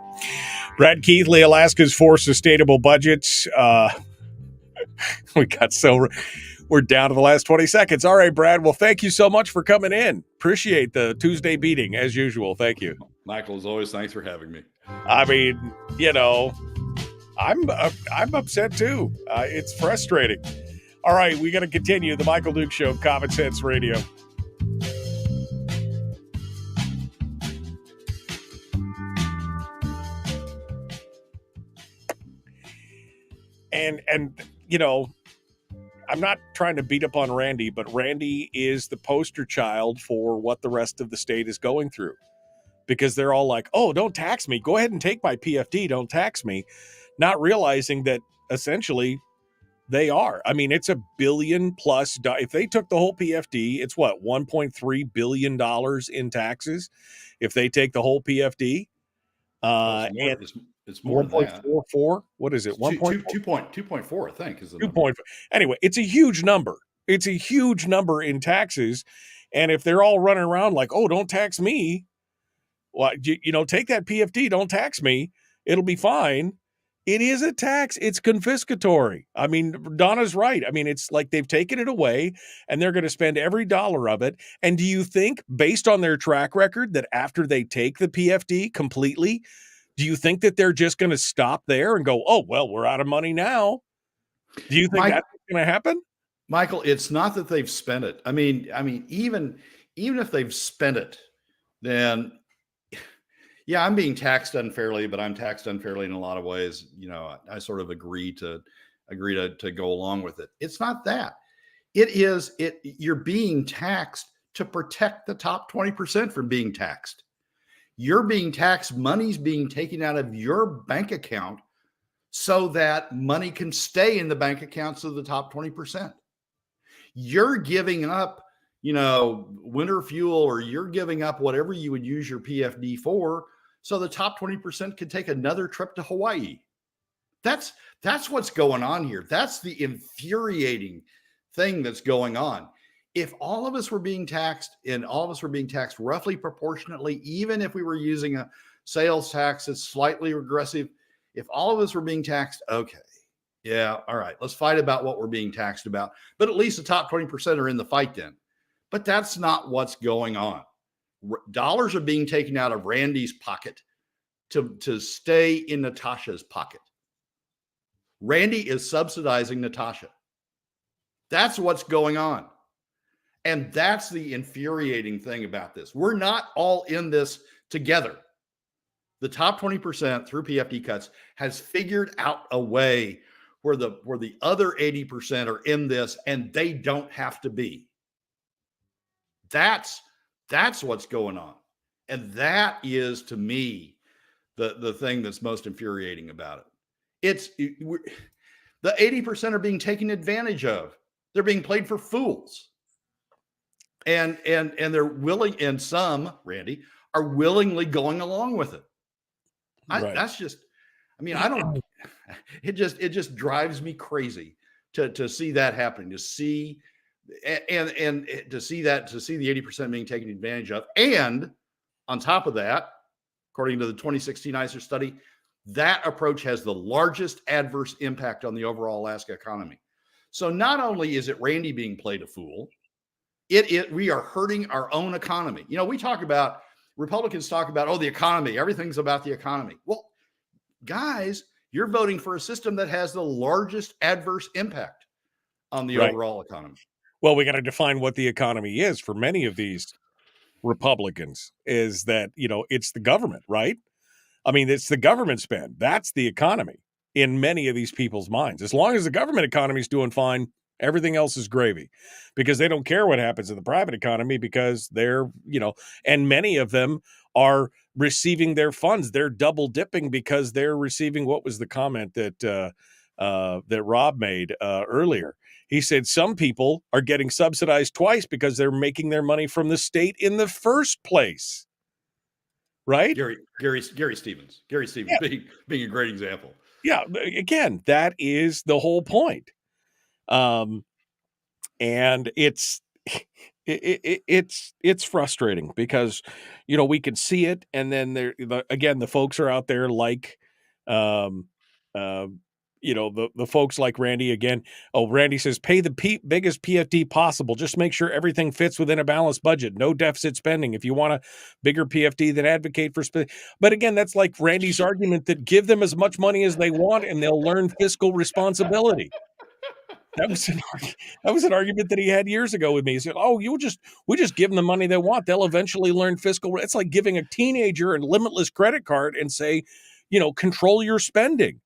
Brad Keithley, Alaska's for Sustainable Budgets. We're down to the last 20 seconds. All right, Brad. Well, thank you so much for coming in. Appreciate the Tuesday beating as usual. Thank you. Michael, as always, thanks for having me. I'm upset too. It's frustrating. All right, we got to continue the Michael Duke Show, Common Sense Radio. And I'm not trying to beat up on Randy, but Randy is the poster child for what the rest of the state is going through, because they're all like, oh, don't tax me. Go ahead and take my PFD. Don't tax me. Not realizing that essentially they are. It's $1 billion plus. If they took the whole PFD, it's what, $1.3 billion in taxes. If they take the whole PFD, it's more than that. 1.44. What is it? 2.4, I think, is the 2.4. Anyway, it's a huge number. It's a huge number in taxes. And if they're all running around like, oh, don't tax me. Well, take that PFD. Don't tax me. It'll be fine. It is a tax. It's confiscatory. Donna's right. It's like they've taken it away and they're going to spend every dollar of it. And do you think, based on their track record, that after they take the PFD completely, do you think that they're just going to stop there and go, oh, well, we're out of money now? Do you think that's going to happen? Michael, it's not that they've spent it. Even if they've spent it, then yeah, I'm being taxed unfairly, but I'm taxed unfairly in a lot of ways. I sort of agree to go along with it. It's not that. You're being taxed to protect the top 20% from being taxed. You're being taxed. Money's being taken out of your bank account so that money can stay in the bank accounts of the top 20%. You're giving up, winter fuel, or you're giving up whatever you would use your PFD for, so the top 20% can take another trip to Hawaii. That's what's going on here. That's the infuriating thing that's going on. if all of us were being taxed and all of us were being taxed roughly proportionately, even if we were using a sales tax that's slightly regressive, if all of us were being taxed, okay, yeah, all right, let's fight about what we're being taxed about. But at least the top 20% are in the fight then. But that's not what's going on. Dollars are being taken out of Randy's pocket to stay in Natasha's pocket. Randy is subsidizing Natasha. That's what's going on. And that's the infuriating thing about this. We're not all in this together. The top 20% through PFD cuts has figured out a way where the other 80% are in this and they don't have to be. That's what's going on. And that is, to me, the thing that's most infuriating about it. The 80% are being taken advantage of. They're being played for fools. And they're willing, and some, Randy, are willingly going along with it. Right. That's just, I mean, I don't, it just drives me crazy to see that happening, to see and to see the 80% being taken advantage of. And on top of that, according to the 2016 ICER study, that approach has the largest adverse impact on the overall Alaska economy. So not only is it Randy being played a fool, we are hurting our own economy. You know, Republicans talk about, oh, the economy, everything's about the economy. Well, guys, you're voting for a system that has the largest adverse impact on the overall economy. Well, we got to define what the economy is for many of these Republicans, is that, you know, it's the government, right? I mean, it's the government spend. That's the economy in many of these people's minds. As long as the government economy is doing fine, everything else is gravy, because they don't care what happens in the private economy, because they're, you know, and many of them are receiving their funds. They're double dipping because they're receiving, what was the comment that Rob made earlier? He said some people are getting subsidized twice because they're making their money from the state in the first place. Right? Gary Stevens. Yeah. being a great example. Yeah. Again, that is the whole point. And it's frustrating because, you know, we can see it. And then the folks are out there like, you know, the folks like Randy again. Oh, Randy says, pay the biggest PFD possible. Just make sure everything fits within a balanced budget. No deficit spending. If you want a bigger PFD, then advocate for spending. But again, that's like Randy's argument that give them as much money as they want and they'll learn fiscal responsibility. That was an argument that he had years ago with me. He said, "Oh, we just give them the money they want. They'll eventually learn fiscal." It's like giving a teenager a limitless credit card and say, you know, control your spending.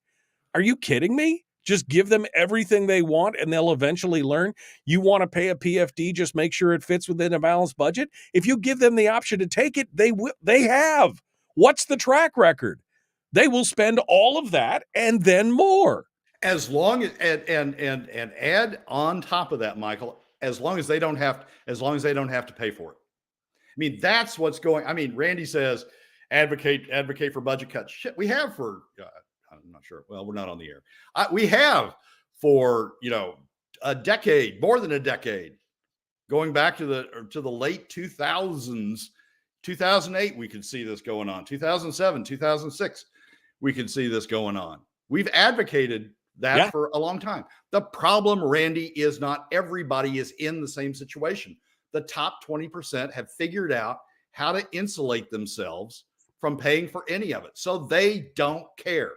Are you kidding me? Just give them everything they want and they'll eventually learn. You want to pay a PFD, just make sure it fits within a balanced budget. If you give them the option to take it, they have. What's the track record? They will spend all of that and then more. As long as and add on top of that, Michael, as long as they don't have to pay for it. I mean, that's what's going. I mean, Randy says advocate for budget cuts. Shit, we have for I'm not sure. Well, we're not on the air. We have for, you know, a decade, more than a decade, going back to the late 2000s, 2008. We could see this going on. 2007, 2006, we could see this going on. We've advocated that for a long time. The problem, Randy, is not everybody is in the same situation. The top 20% have figured out how to insulate themselves from paying for any of it. So they don't care.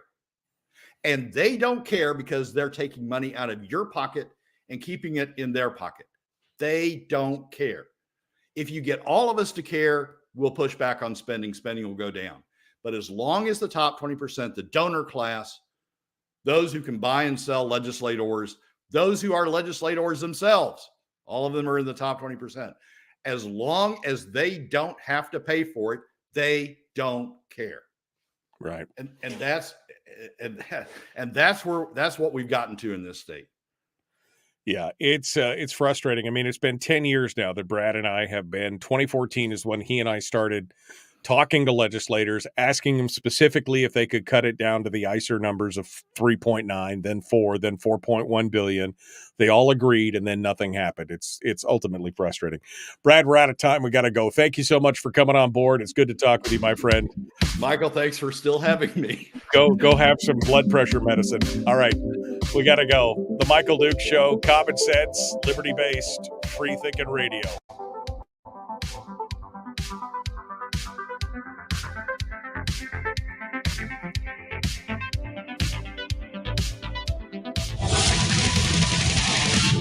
And they don't care because they're taking money out of your pocket and keeping it in their pocket. They don't care. If you get all of us to care, we'll push back on spending. Spending will go down. But as long as the top 20%, the donor class, those who can buy and sell legislators, those who are legislators themselves, all of them are in the top 20%. As long as they don't have to pay for it, they don't care. Right. And that's what we've gotten to in this state. Yeah, it's frustrating. I mean, it's been 10 years now that Brad and I have been. 2014 is when he and I started talking to legislators, asking them specifically if they could cut it down to the ICER numbers of 3.9, then 4, then 4.1 billion. They all agreed, and then nothing happened. It's ultimately frustrating. Brad, we're out of time. We got to go. Thank you so much for coming on board. It's good to talk with you, my friend. Michael, thanks for still having me. Go have some blood pressure medicine. All right, we got to go. The Michael Duke Show, common sense, liberty-based, free-thinking radio.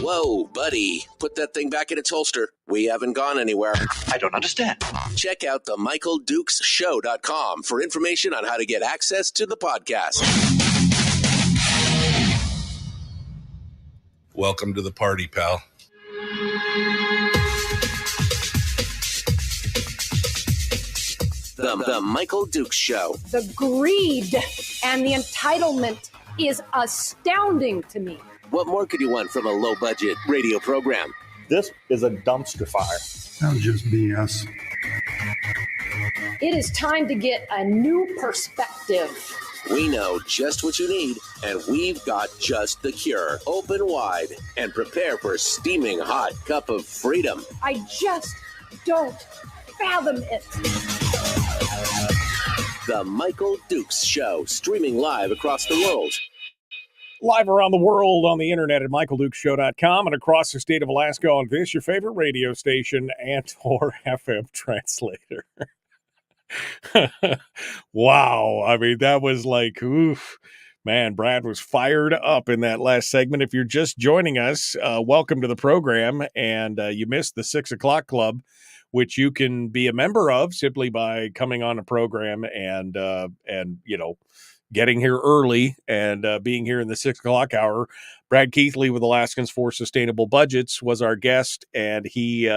Whoa, buddy. Put that thing back in its holster. We haven't gone anywhere. I don't understand. Check out the MichaelDukesShow.com for information on how to get access to the podcast. Welcome to the party, pal. The Michael Dukes Show. The greed and the entitlement is astounding to me. What more could you want from a low-budget radio program? This is a dumpster fire. That was just BS. It is time to get a new perspective. We know just what you need, and we've got just the cure. Open wide and prepare for a steaming hot cup of freedom. I just don't fathom it. The Michael Dukes Show, streaming live across the world. Live around the world on the internet at michaeldukeshow.com and across the state of Alaska on this, your favorite radio station and or FM translator. Wow. I mean, that was like, oof. Man, Brad was fired up in that last segment. If you're just joining us, welcome to the program. And you missed the 6 o'clock club, which you can be a member of simply by coming on the program and you know, getting here early and being here in the 6 o'clock hour. Brad Keithley with Alaskans for Sustainable Budgets was our guest, and he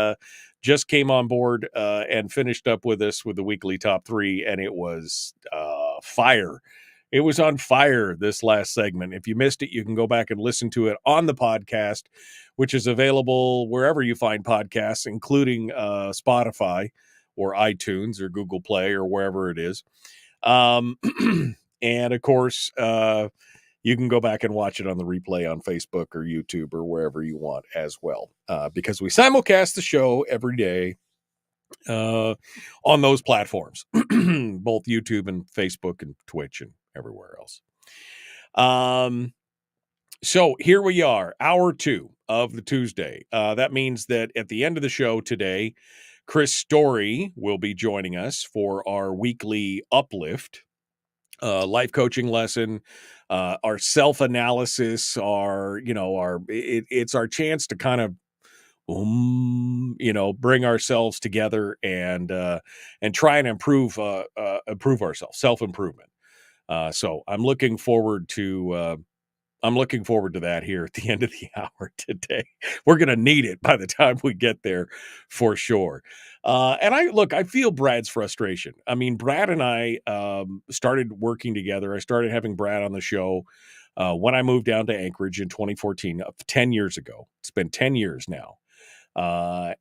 just came on board and finished up with us with the weekly top 3, and it was fire. It was on fire, this last segment. If you missed it, you can go back and listen to it on the podcast, which is available wherever you find podcasts, including Spotify or iTunes or Google Play or wherever it is. And of course, you can go back and watch it on the replay on Facebook or YouTube or wherever you want as well, because we simulcast the show every day on those platforms, both YouTube and Facebook and Twitch and everywhere else. So here we are, hour 2 of the Tuesday. That means that at the end of the show today, Chris Story will be joining us for our weekly uplift. Life coaching lesson, our self-analysis, it's our chance to kind of, bring ourselves together and try and improve ourselves, self-improvement. So I'm looking forward to that here at the end of the hour today. We're going to need it by the time we get there for sure. And I feel Brad's frustration. I mean, Brad and I started working together. I started having Brad on the show when I moved down to Anchorage in 2014, 10 years ago. It's been 10 years now.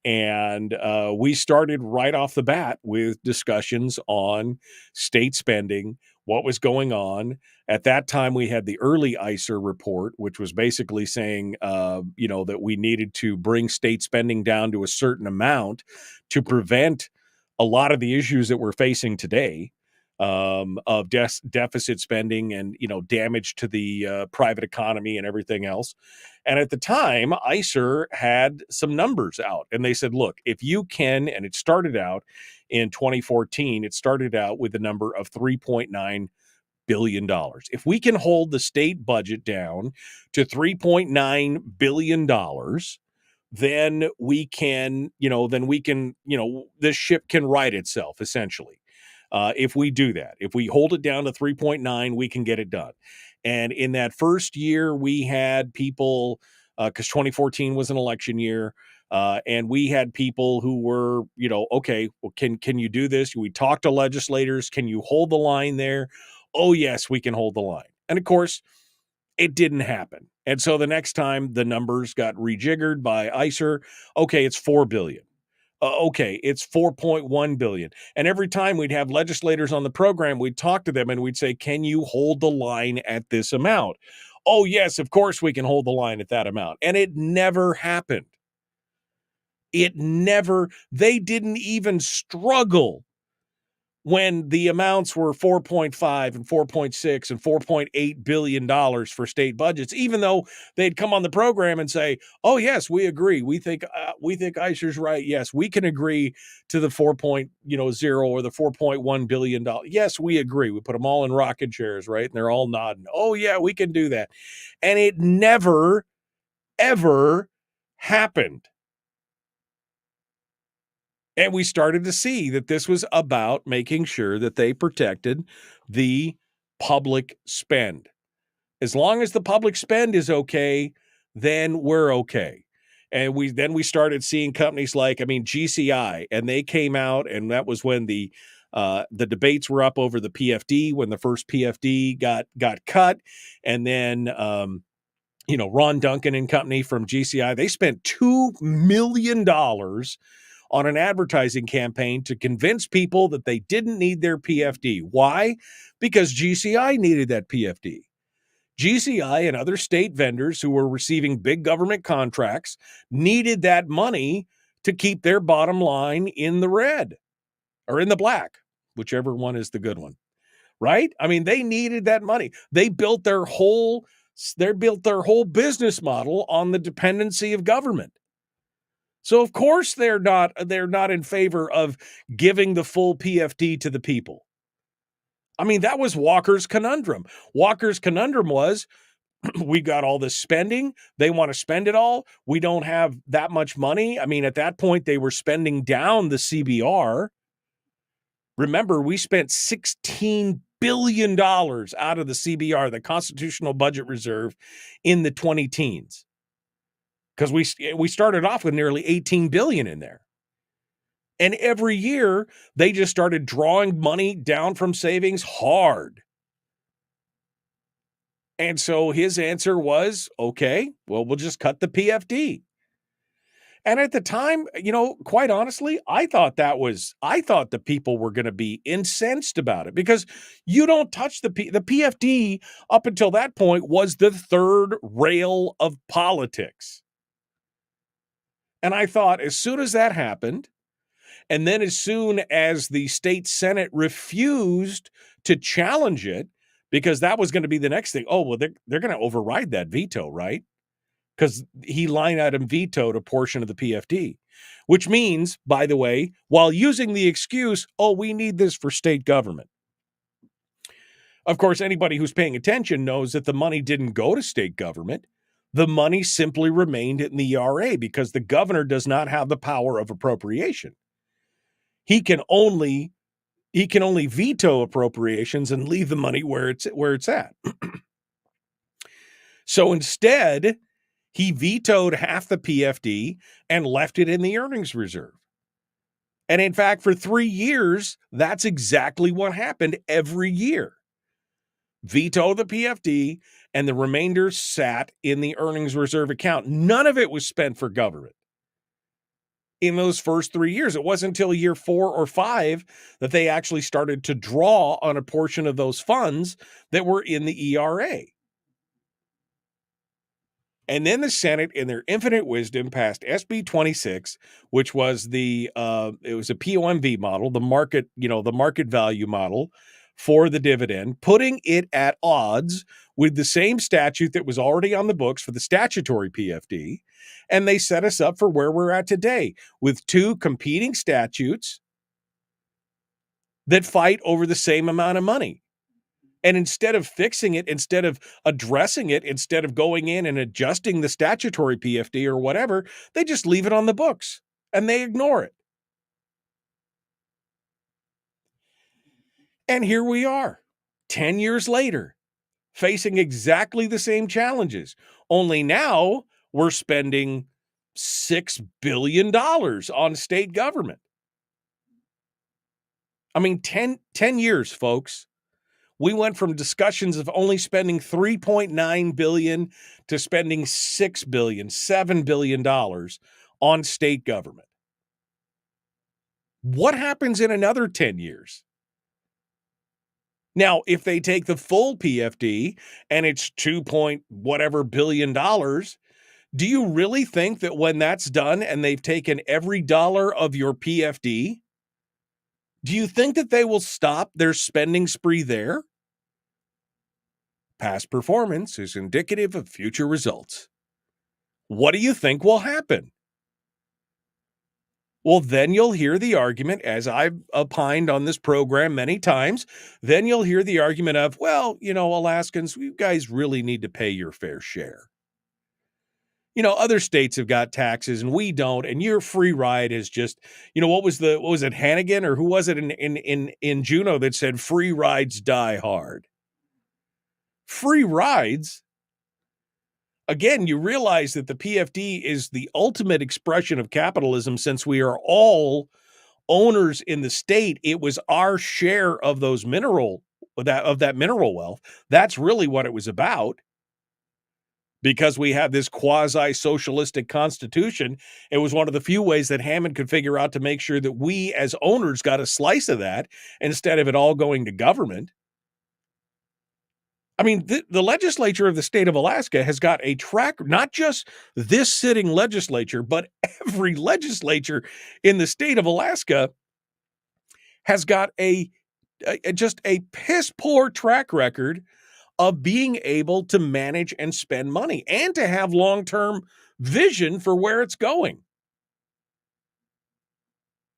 And we started right off the bat with discussions on state spending, what was going on. At that time, we had the early ICER report, which was basically saying, that we needed to bring state spending down to a certain amount to prevent a lot of the issues that we're facing today of deficit spending and, damage to the private economy and everything else. And at the time, ICER had some numbers out, and they said, look, if you can, and it started out in 2014, it started out with a number of $3.9 billion. If we can hold the state budget down to $3.9 billion, then we can, this ship can right itself, essentially. If we do that, if we hold it down to 3.9, we can get it done. And in that first year, we had people, because 2014 was an election year, and we had people who were, okay, well, can you do this? We talked to legislators. Can you hold the line there? Oh, yes, we can hold the line. And of course, it didn't happen. And so the next time the numbers got rejiggered by ICER, okay, it's $4 billion. Okay, it's 4.1 billion. And every time we'd have legislators on the program, we'd talk to them and we'd say, can you hold the line at this amount? Oh, yes, of course we can hold the line at that amount. And it never happened. They didn't even struggle when the amounts were 4.5 and 4.6 and 4.8 billion dollars for state budgets, even though they'd come on the program and say, "Oh yes, we agree. We think Eicher's right. Yes, we can agree to the 4.0 or the 4.1 billion dollars. Yes, we agree." We put them all in rocking chairs, right? And they're all nodding. "Oh yeah, we can do that." And it never ever happened. And we started to see that this was about making sure that they protected the public spend. As long as the public spend is okay, then we're okay. And we started seeing companies like, GCI, and they came out, and that was when the debates were up over the PFD, when the first PFD got cut, and then Ron Duncan and company from GCI, they spent $2 million on an advertising campaign to convince people that they didn't need their PFD. Why? Because GCI needed that PFD. GCI and other state vendors who were receiving big government contracts needed that money to keep their bottom line in the red or in the black, whichever one is the good one, right? They needed that money. They built their whole business model on the dependency of government. So of course they're not in favor of giving the full PFD to the people. That was Walker's conundrum. Walker's conundrum was, we got all this spending. They want to spend it all. We don't have that much money. At that point, they were spending down the CBR. Remember, we spent $16 billion out of the CBR, the Constitutional Budget Reserve, in the 2010s. Because we started off with nearly 18 billion in there. And every year they just started drawing money down from savings hard. And so his answer was, okay, well, we'll just cut the PFD. And at the time, quite honestly, I thought the people were going to be incensed about it, because you don't touch the PFD up until that point was the third rail of politics. And I thought, as soon as that happened, and then as soon as the state Senate refused to challenge it, because that was going to be the next thing. Oh, well, they're going to override that veto, right? Because he line item vetoed a portion of the PFD, which means, by the way, while using the excuse, oh, we need this for state government. Of course, anybody who's paying attention knows that the money didn't go to state government. The money simply remained in the ERA, because the governor does not have the power of appropriation. He can only veto appropriations and leave the money where it's at. So instead, he vetoed half the PFD and left it in the earnings reserve. And in fact, for 3 years, that's exactly what happened every year. Veto the PFD, and the remainder sat in the earnings reserve account. None of it was spent for government in those first 3 years. It wasn't until year 4 or 5 that they actually started to draw on a portion of those funds that were in the ERA. And then the Senate, in their infinite wisdom, passed SB 26, which was it was a POMV model, the market value model for the dividend, putting it at odds with the same statute that was already on the books for the statutory PFD. And they set us up for where we're at today, with two competing statutes that fight over the same amount of money. And instead of fixing it, instead of addressing it, instead of going in and adjusting the statutory PFD or whatever, they just leave it on the books and they ignore it. And here we are, 10 years later, facing exactly the same challenges. Only now we're spending $6 billion on state government. 10 years, folks. We went from discussions of only spending $3.9 billion to spending $6 billion, $7 billion on state government. What happens in another 10 years? Now, if they take the full PFD and it's 2 point whatever billion dollars, do you really think that when that's done and they've taken every dollar of your PFD, do you think that they will stop their spending spree there? Past performance is indicative of future results. What do you think will happen? Well, then you'll hear the argument, as I've opined on this program many times, then you'll hear the argument of, well, Alaskans, you guys really need to pay your fair share. Other states have got taxes and we don't, and your free ride is just, what was it, Hannigan, or who was it in Juneau that said free rides die hard? Free rides? Again, you realize that the PFD is the ultimate expression of capitalism. Since we are all owners in the state, it was our share of those mineral wealth. That's really what it was about. Because we have this quasi-socialistic constitution, it was one of the few ways that Hammond could figure out to make sure that we as owners got a slice of that instead of it all going to government. I mean, the legislature of the state of Alaska has got a track, not just this sitting legislature, but every legislature in the state of Alaska has got just a piss poor track record of being able to manage and spend money and to have long-term vision for where it's going.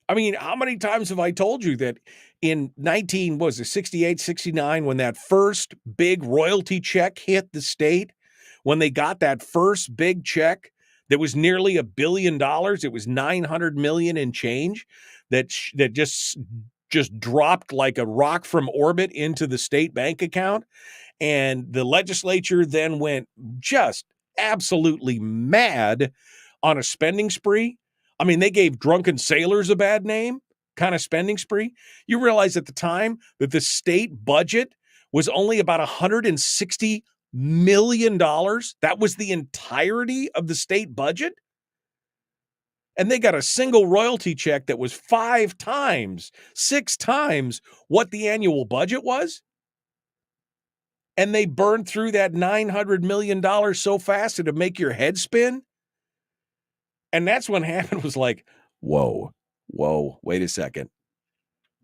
I mean, how many times have I told you that in 68, 69, when that first big royalty check hit the state, when they got that first big check that was nearly $1 billion, it was 900 million and change, that just dropped like a rock from orbit into the state bank account. And the legislature then went just absolutely mad on a spending spree. I mean, they gave drunken sailors a bad name, kind of spending spree. You realize at the time that the state budget was only about $160 million. That was the entirety of the state budget. And they got a single royalty check that was 5 times, 6 times what the annual budget was. And they burned through that $900 million so fast it'd make your head spin. And that's when Hammond was like, whoa, wait a second.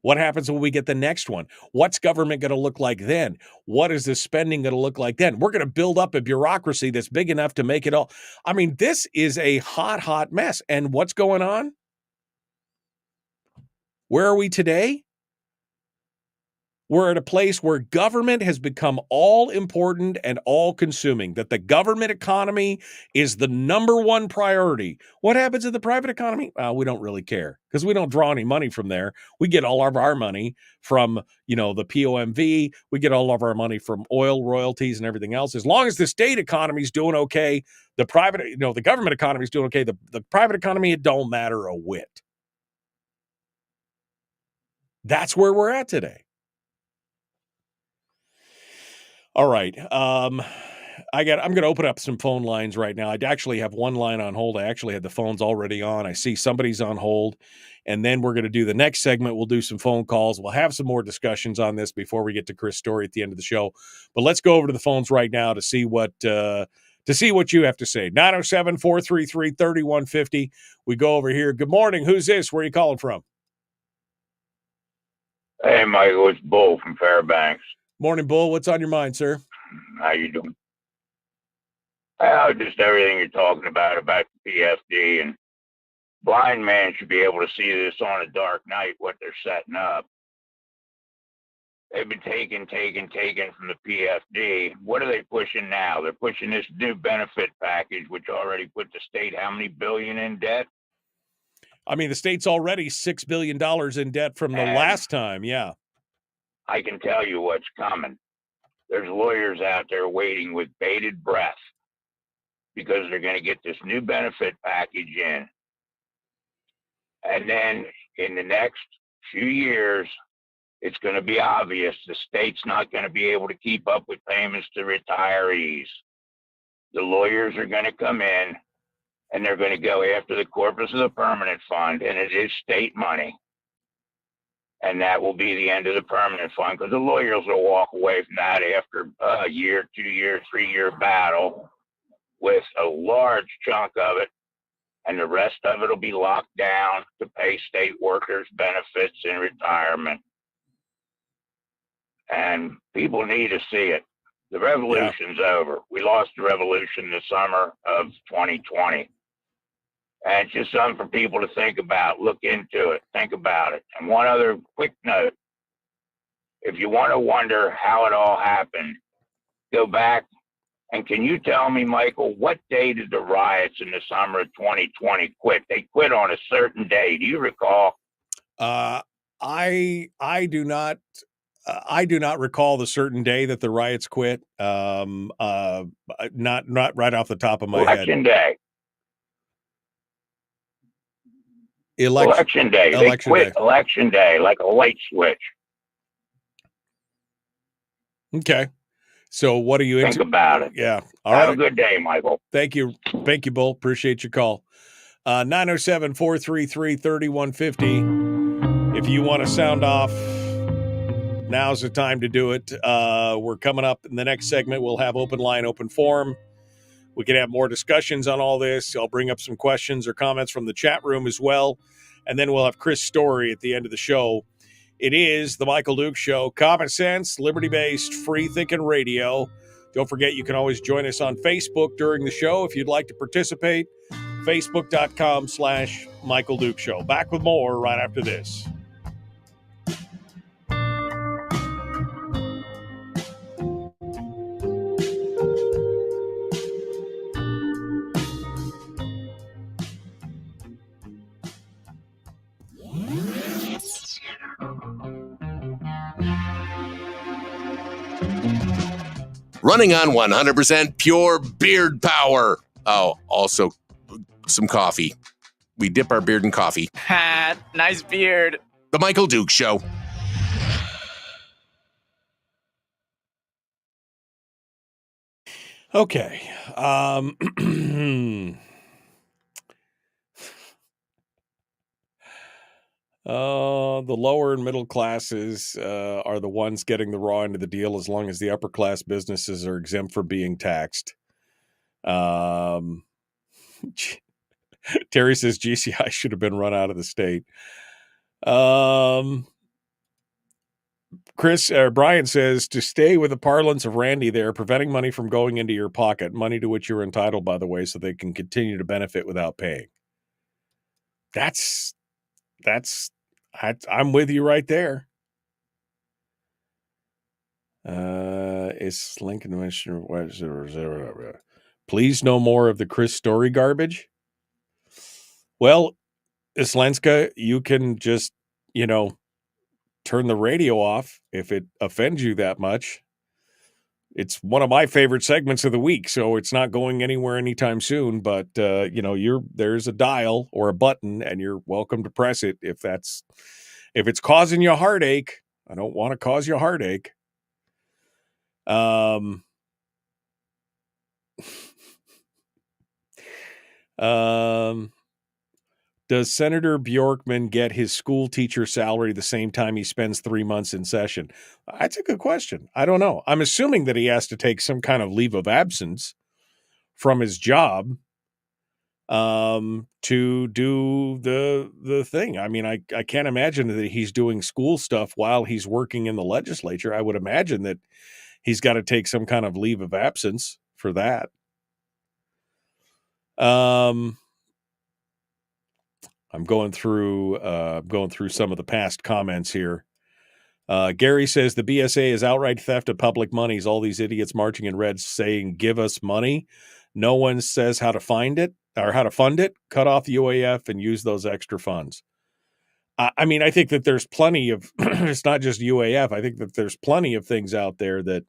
What happens when we get the next one? What's government going to look like then? What is the spending going to look like then? We're going to build up a bureaucracy that's big enough to make it all. I mean, this is a hot mess. And what's going on? Where are we today? We're at a place where government has become all important and all consuming, that the government economy is the number one priority. What happens in the private economy? We don't really care because we don't draw any money from there. We get all of our money from, the POMV. We get all of our money from oil royalties and everything else. As long as the state economy is doing okay, the government economy is doing okay. The private economy, it don't matter a whit. That's where we're at today. All right. I'm going to open up some phone lines right now. I actually have one line on hold. I actually had the phones already on. I see somebody's on hold. And then we're going to do the next segment. We'll do some phone calls. We'll have some more discussions on this before we get to Chris' story at the end of the show. But let's go over to the phones right now to see what you have to say. 907-433-3150. We go over here. Good morning. Who's this? Where are you calling from? Hey, Michael, it's Bull from Fairbanks. Morning, Bull. What's on your mind, sir? How you doing? Just everything you're talking about the PFD, and blind man should be able to see this on a dark night, what they're setting up. They've been taking from the PFD. What are they pushing now? They're pushing this new benefit package, which already put the state how many billion in debt? I mean, the state's already $6 billion in debt from the last time, yeah. I can tell you what's coming. There's lawyers out there waiting with bated breath because they're going to get this new benefit package in. And then in the next few years, it's going to be obvious the state's not going to be able to keep up with payments to retirees. The lawyers are going to come in and they're going to go after the corpus of the permanent fund, and it is state money. And that will be the end of the permanent fund, because the lawyers will walk away from that after a year, 2 year, 3 year battle with a large chunk of it. And the rest of it will be locked down to pay state workers benefits in retirement. And people need to see it. The revolution's over. We lost the revolution the summer of 2020. And it's just something for people to think about. Look into it. Think about it. And one other quick note. If you want to wonder how it all happened, go back. And can you tell me, Michael, what day did the riots in the summer of 2020 quit? They quit on a certain day. Do you recall? I do not. I do not recall the certain day that the riots quit. Not right off the top of my Election head. Day. Election day. They quit Election Day like a light switch. Okay. So what are you Think about it. Yeah. All right. Have a good day, Michael. Thank you. Thank you, Bull. Appreciate your call. 907-433-3150. If you want to sound off, now's the time to do it. We're coming up in the next segment. We'll have open line, open forum. We can have more discussions on all this. I'll bring up some questions or comments from the chat room as well. And then we'll have Chris Story at the end of the show. It is the Michael Duke Show. Common sense, liberty-based, free-thinking radio. Don't forget, you can always join us on Facebook during the show if you'd like to participate. Facebook.com/Michael Duke Show. Back with more right after this. Running on 100% pure beard power. Oh, also some coffee. We dip our beard in coffee. Ha, nice beard. The Michael Duke Show. Okay. The lower and middle classes are the ones getting the raw end of the deal as long as the upper class businesses are exempt from being taxed. Terry says GCI should have been run out of the state. Brian says, to stay with the parlance of Randy there, preventing money from going into your pocket, money to which you're entitled, by the way, so they can continue to benefit without paying. I'm with you right there. Is Lincoln mentioned? Please no more of the Chris Story garbage. Well, Islenska, you can just, turn the radio off if it offends you that much. It's one of my favorite segments of the week, so it's not going anywhere anytime soon. But there's a dial or a button, and you're welcome to press it if it's causing you a heartache. I don't want to cause you a heartache. Does Senator Bjorkman get his school teacher salary the same time he spends 3 months in session? That's a good question. I don't know. I'm assuming that he has to take some kind of leave of absence from his job to do the thing. I mean, I can't imagine that he's doing school stuff while he's working in the legislature. I would imagine that he's got to take some kind of leave of absence for that. I'm going through some of the past comments here. Gary says the BSA is outright theft of public monies. All these idiots marching in red saying, give us money. No one says how to find it or how to fund it. Cut off the UAF and use those extra funds. I mean, I think that there's plenty of, it's not just UAF. I think that there's plenty of things out there that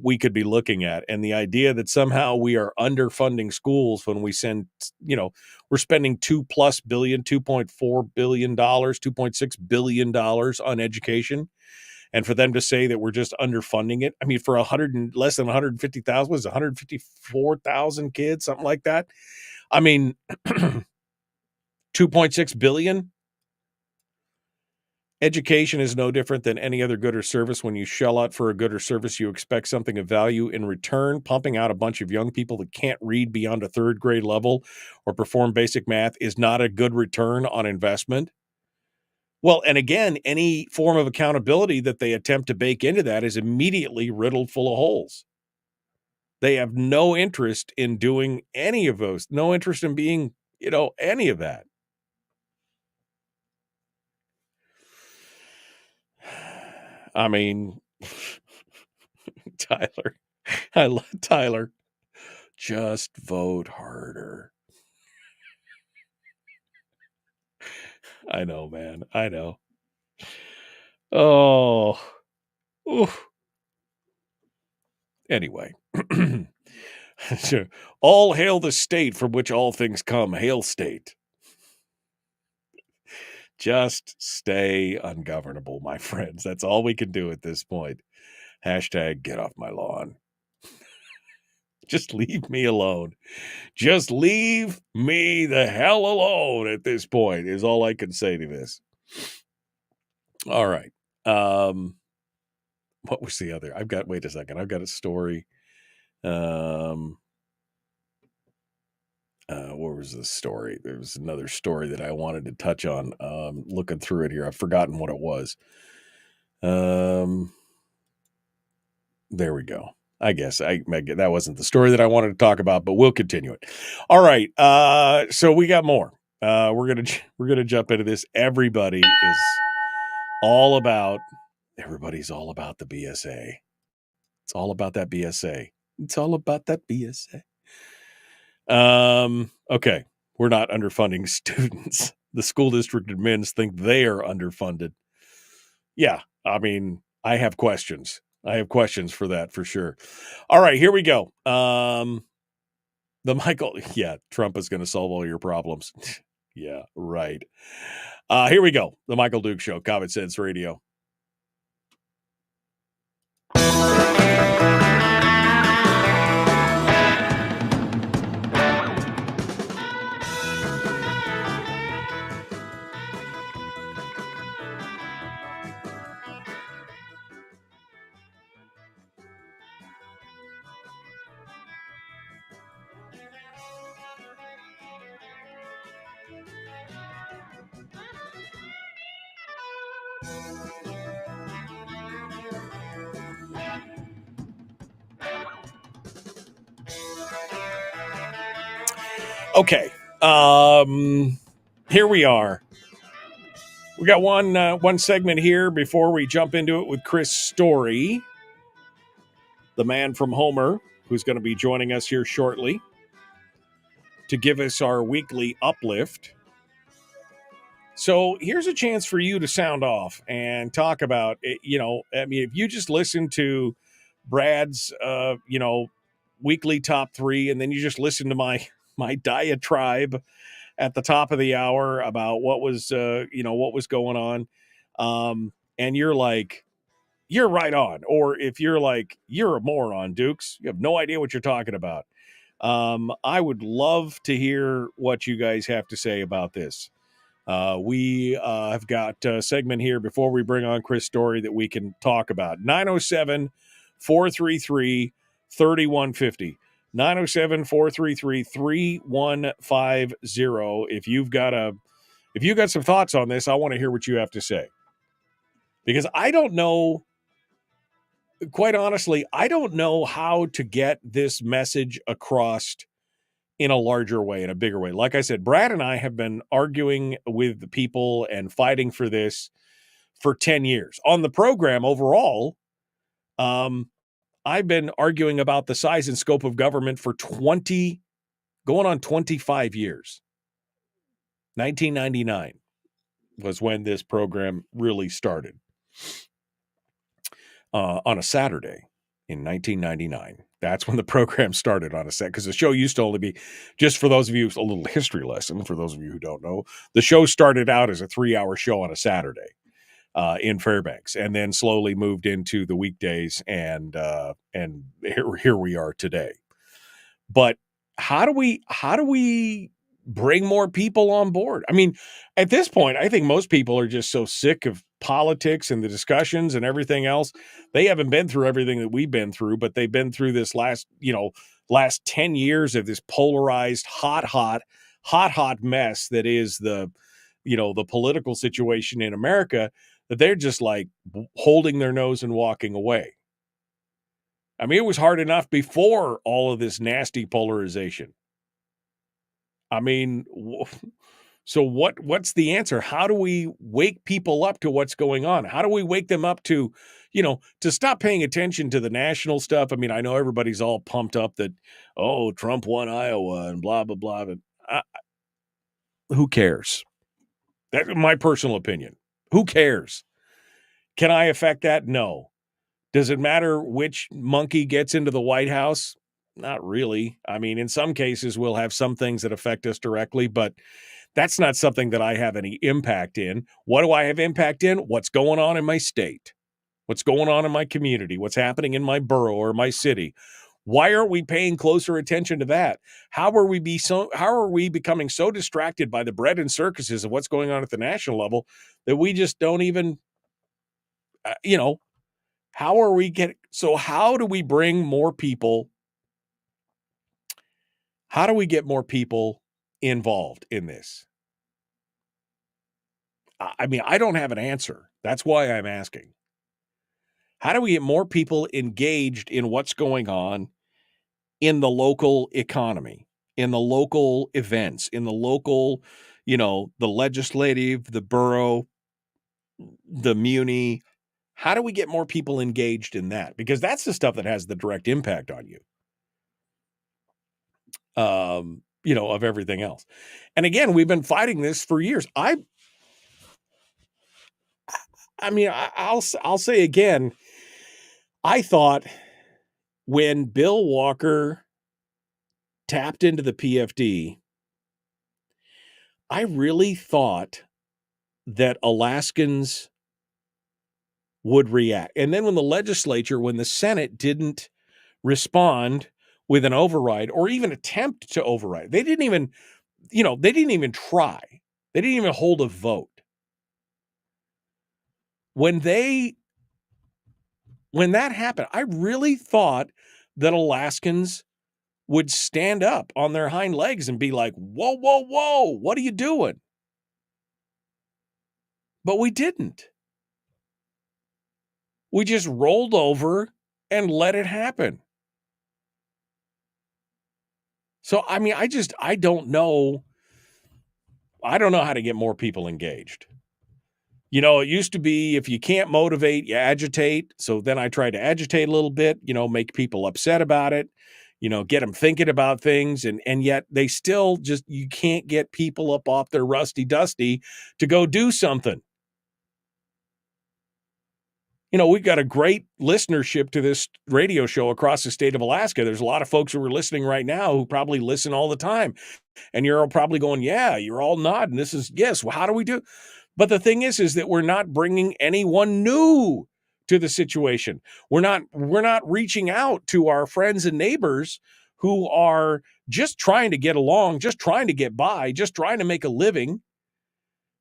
we could be looking at. And the idea that somehow we are underfunding schools when we send, we're spending $2+ billion, $2.4 billion, $2.6 billion on education. And for them to say that we're just underfunding it, I mean, for less than 150,000, was 154,000 kids, something like that. I mean, 2.6 billion. Education is no different than any other good or service. When you shell out for a good or service, you expect something of value in return. Pumping out a bunch of young people that can't read beyond a third grade level or perform basic math is not a good return on investment. Well, and again, any form of accountability that they attempt to bake into that is immediately riddled full of holes. They have no interest in doing any of those, no interest in being, any of that. I mean, Tyler, I love Tyler. Just vote harder. I know, man. I know. Oh. Oof. Anyway. All hail the state from which all things come. Hail state. Just stay ungovernable, my friends. That's all we can do at this point. Hashtag get off my lawn. Just leave me alone. Just leave me the hell alone at this point is all I can say to this. All right. What was the other? Wait a second. I've got a story. What was the story? There was another story that I wanted to touch on. Looking through it here, I've forgotten what it was. There we go. I guess that wasn't the story that I wanted to talk about, but we'll continue it. All right. So we got more. We're gonna jump into this. Everybody's all about the BSA. It's all about that BSA. It's all about that BSA. Okay. We're not underfunding students. The school district admins think they are underfunded. Yeah. I mean, I have questions. For that for sure. All right, here we go. Trump is going to solve all your problems. Yeah, right. Here we go. The Michael Duke Show, Common Sense Radio. Okay. Here we are. We got one segment here before we jump into it with Chris Story, the man from Homer, who's going to be joining us here shortly to give us our weekly uplift. So here's a chance for you to sound off and talk about it. If you just listen to Brad's, weekly top three, and then you just listen to my diatribe at the top of the hour about what was going on. And you're like, you're right on. Or if you're like, you're a moron, Dukes, you have no idea what you're talking about. I would love to hear what you guys have to say about this. We have got a segment here before we bring on Chris Story that we can talk about. 907-433-3150. 907-433-3150. If you've got some thoughts on this, I want to hear what you have to say. Because I don't know, quite honestly, I don't know how to get this message across in a larger way, in a bigger way. Like I said, Brad and I have been arguing with the people and fighting for this for 10 years. On the program overall, I've been arguing about the size and scope of government for going on 25 years. 1999 was when this program really started. On a Saturday in 1999. That's when the program started on a set, because the show used to only be, just for those of you, a little history lesson for those of you who don't know, the show started out as a 3-hour show on a Saturday in Fairbanks, and then slowly moved into the weekdays, and here we are today. But how do we bring more people on board. I mean, at this point, I think most people are just so sick of politics and the discussions and everything else. They haven't been through everything that we've been through, but they've been through this last 10 years of this polarized, hot mess that is the political situation in America, that they're just like holding their nose and walking away. I mean, it was hard enough before all of this nasty polarization. I mean, so what's the answer? How do we wake people up to what's going on? How do we wake them up to, to stop paying attention to the national stuff? I mean, I know everybody's all pumped up that, oh, Trump won Iowa and blah, blah, blah. But who cares? That's my personal opinion. Who cares? Can I affect that? No. Does it matter which monkey gets into the White House? Not really. I mean, in some cases, we'll have some things that affect us directly, but that's not something that I have any impact in. What do I have impact in? What's going on in my state? What's going on in my community? What's happening in my borough or my city? Why aren't we paying closer attention to that? How are we becoming so distracted by the bread and circuses of what's going on at the national level that we just don't even, how are we how do we bring more people? How do we get more people involved in this? I mean, I don't have an answer. That's why I'm asking. How do we get more people engaged in what's going on in the local economy, in the local events, in the local, the legislative, the borough, the muni? How do we get more people engaged in that? Because that's the stuff that has the direct impact on you. Of everything else. And again, we've been fighting this for years. I'll say again, I thought when Bill Walker tapped into the PFD, I really thought that Alaskans would react. And then when the Senate didn't respond with an override or even attempt to override, they didn't even try. They didn't even hold a vote. When that happened, I really thought that Alaskans would stand up on their hind legs and be like, whoa, whoa, whoa, what are you doing? But we didn't. We just rolled over and let it happen. So, I mean, I don't know. I don't know how to get more people engaged. It used to be if you can't motivate, you agitate. So then I tried to agitate a little bit, make people upset about it, get them thinking about things. And yet they still you can't get people up off their rusty dusty to go do something. We've got a great listenership to this radio show across the state of Alaska. There's a lot of folks who are listening right now who probably listen all the time. And you're all probably going, yeah, you're all nodding. This is, yes, well, how do we do? But the thing is that we're not bringing anyone new to the situation. We're not reaching out to our friends and neighbors who are just trying to get along, just trying to get by, just trying to make a living,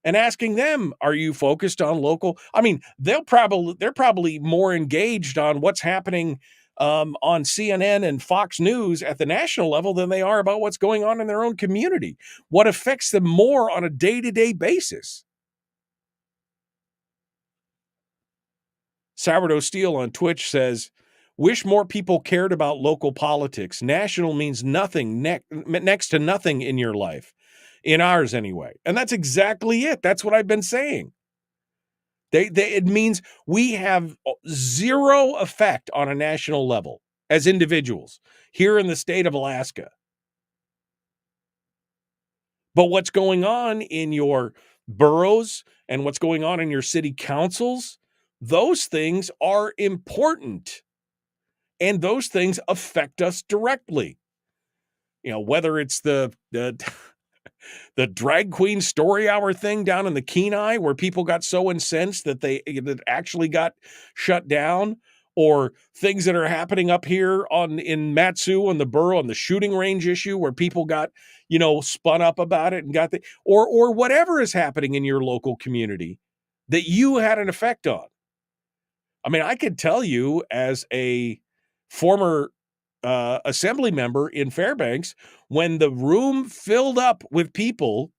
and asking them, are you focused on local? I mean, they're probably more engaged on what's happening on CNN and Fox News at the national level than they are about what's going on in their own community, what affects them more on a day-to-day basis. Sourdough Steel on Twitch says, wish more people cared about local politics. National means nothing, next to nothing in your life. In ours, anyway. And that's exactly it. That's what I've been saying. It means we have zero effect on a national level as individuals here in the state of Alaska. But what's going on in your boroughs and what's going on in your city councils, those things are important. And those things affect us directly. Whether it's the drag queen story hour thing down in the Kenai where people got so incensed that that actually got shut down, or things that are happening up here in Matsu on the borough on the shooting range issue where people got, spun up about it and got or whatever is happening in your local community that you had an effect on. I mean, I could tell you as a former assembly member in Fairbanks, when the room filled up with people,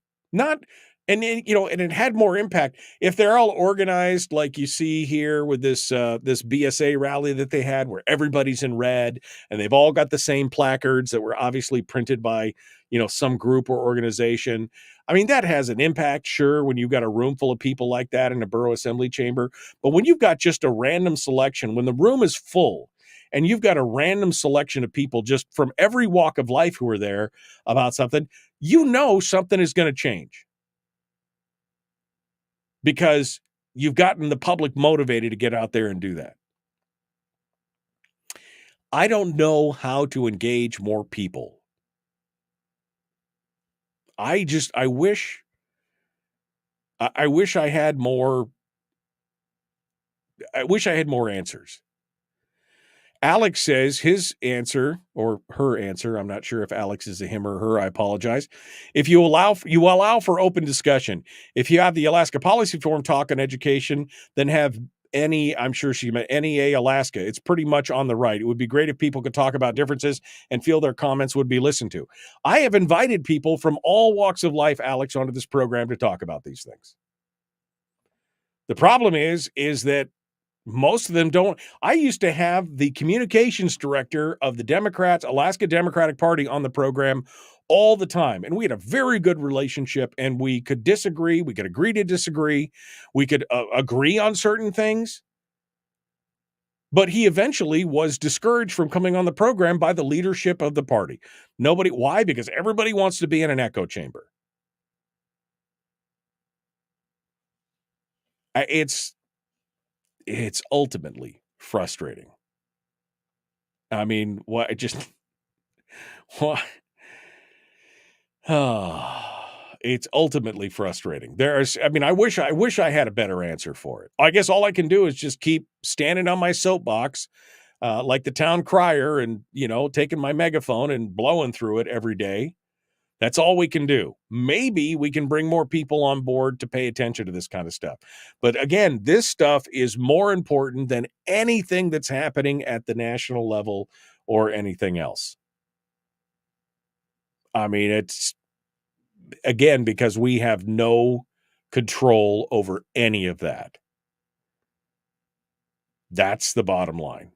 and it had more impact if they're all organized like you see here with this BSA rally that they had, where everybody's in red and they've all got the same placards that were obviously printed by some group or organization. I mean, that has an impact, sure, when you've got a room full of people like that in a borough assembly chamber. But when you've got just a random selection, when the room is full and you've got a random selection of people just from every walk of life who are there about something, something is going to change. Because you've gotten the public motivated to get out there and do that. I don't know how to engage more people. I wish I had more. I wish I had more answers. Alex says his answer, or her answer, I'm not sure if Alex is a him or her, I apologize. If you allow for open discussion. If you have the Alaska Policy Forum talk on education, then have I'm sure she meant NEA Alaska. It's pretty much on the right. It would be great if people could talk about differences and feel their comments would be listened to. I have invited people from all walks of life, Alex, onto this program to talk about these things. The problem is that most of them don't. I used to have the communications director of the Alaska Democratic Party on the program all the time. And we had a very good relationship, and we could disagree. We could agree to disagree. We could agree on certain things. But he eventually was discouraged from coming on the program by the leadership of the party. Why? Because everybody wants to be in an echo chamber. It's ultimately frustrating. I mean, what? It's ultimately frustrating. I wish I had a better answer for it. I guess all I can do is just keep standing on my soapbox, like the town crier, and taking my megaphone and blowing through it every day. That's all we can do. Maybe we can bring more people on board to pay attention to this kind of stuff. But again, this stuff is more important than anything that's happening at the national level or anything else. I mean, it's, again, because we have no control over any of that. That's the bottom line.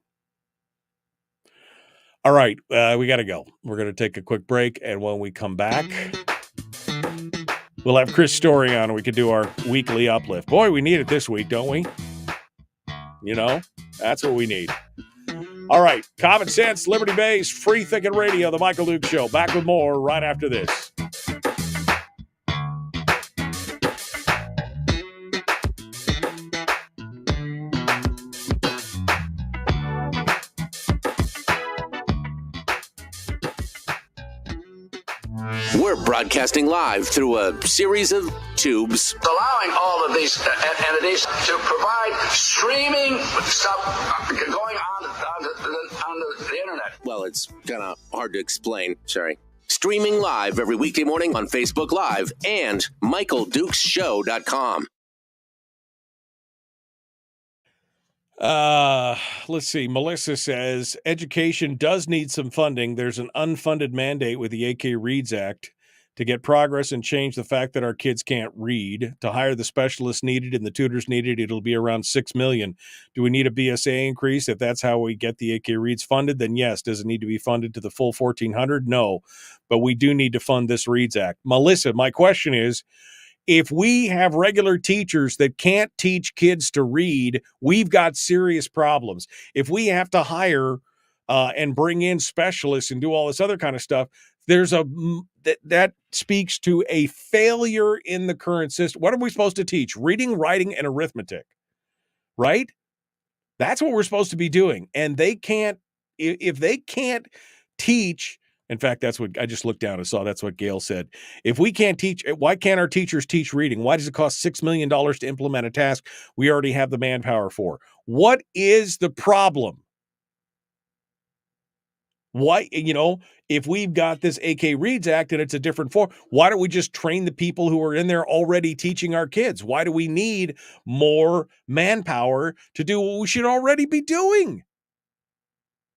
All right, we got to go. We're going to take a quick break, and when we come back, we'll have Chris Story on, and we can do our weekly uplift. Boy, we need it this week, don't we? That's what we need. All right, common sense, liberty-based, free thinking radio, The Michael Duke Show. Back with more right after this. We're broadcasting live through a series of tubes, allowing all of these entities to provide streaming stuff going on the internet. Well, it's kind of hard to explain. Sorry. Streaming live every weekday morning on Facebook Live and MichaelDukesShow.com. Let's see. Melissa says education does need some funding. There's an unfunded mandate with the AK Reads Act to get progress and change the fact that our kids can't read. To hire the specialists needed and the tutors needed, it'll be around $6 million. Do we need a BSA increase? If that's how we get the AK Reads funded, then yes. Does it need to be funded to the full $1,400? No, but we do need to fund this Reads Act. Melissa, my question is, if we have regular teachers that can't teach kids to read, we've got serious problems. If we have to hire and bring in specialists and do all this other kind of stuff, that speaks to a failure in the current system. What are we supposed to teach? Reading, writing, and arithmetic, right? That's what we're supposed to be doing. And they can't, if they can't teach In fact, that's what I just looked down and saw. That's what Gail said. If we can't teach, why can't our teachers teach reading? Why does it cost $6 million to implement a task we already have the manpower for? What is the problem? Why, if we've got this AK Reads Act and it's a different form, why don't we just train the people who are in there already teaching our kids? Why do we need more manpower to do what we should already be doing?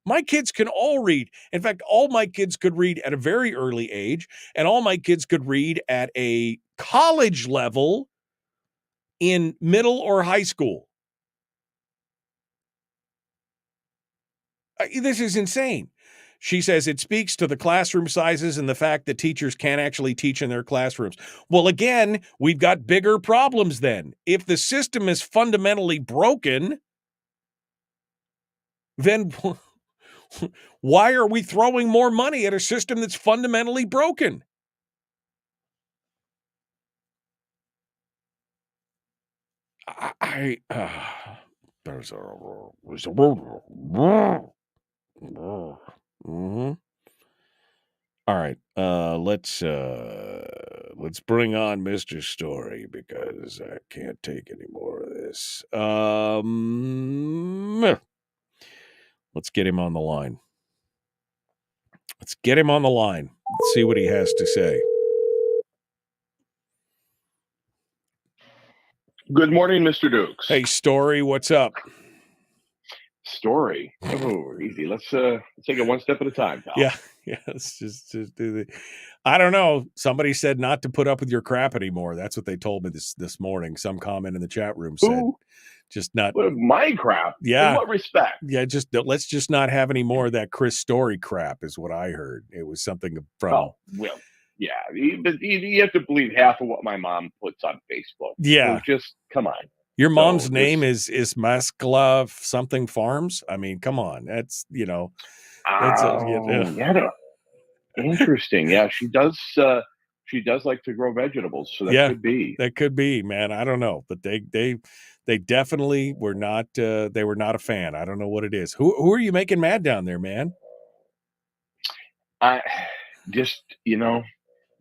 My kids can all read. In fact, all my kids could read at a very early age, and all my kids could read at a college level in middle or high school. This is insane. She says it speaks to the classroom sizes and the fact that teachers can't actually teach in their classrooms. Well, again, we've got bigger problems then. If the system is fundamentally broken, then why are we throwing more money at a system that's fundamentally broken? There's a All right, let's bring on Mr. Story because I can't take any more of this. Let's get him on the line. Let's see what he has to say. Good morning, Mr. Dukes. Hey, Story, what's up? Story. Oh, easy. Let's take it one step at a time, pal. Yeah. Let's just do the. I don't know. Somebody said not to put up with your crap anymore. That's what they told me this morning. Some comment in the chat room said, just not my crap. Yeah. In what respect? Yeah. Let's just not have any more of that Chris Story crap, is what I heard. It was something from. Oh, well, yeah. You have to believe half of what my mom puts on Facebook. Yeah. So just come on. Your mom's name is Maskla something Farms. I mean, come on. That's, interesting. Yeah, she does. She does like to grow vegetables, so that could be. That could be, man. I don't know, but they definitely were not. They were not a fan. I don't know what it is. Who are you making mad down there, man? I just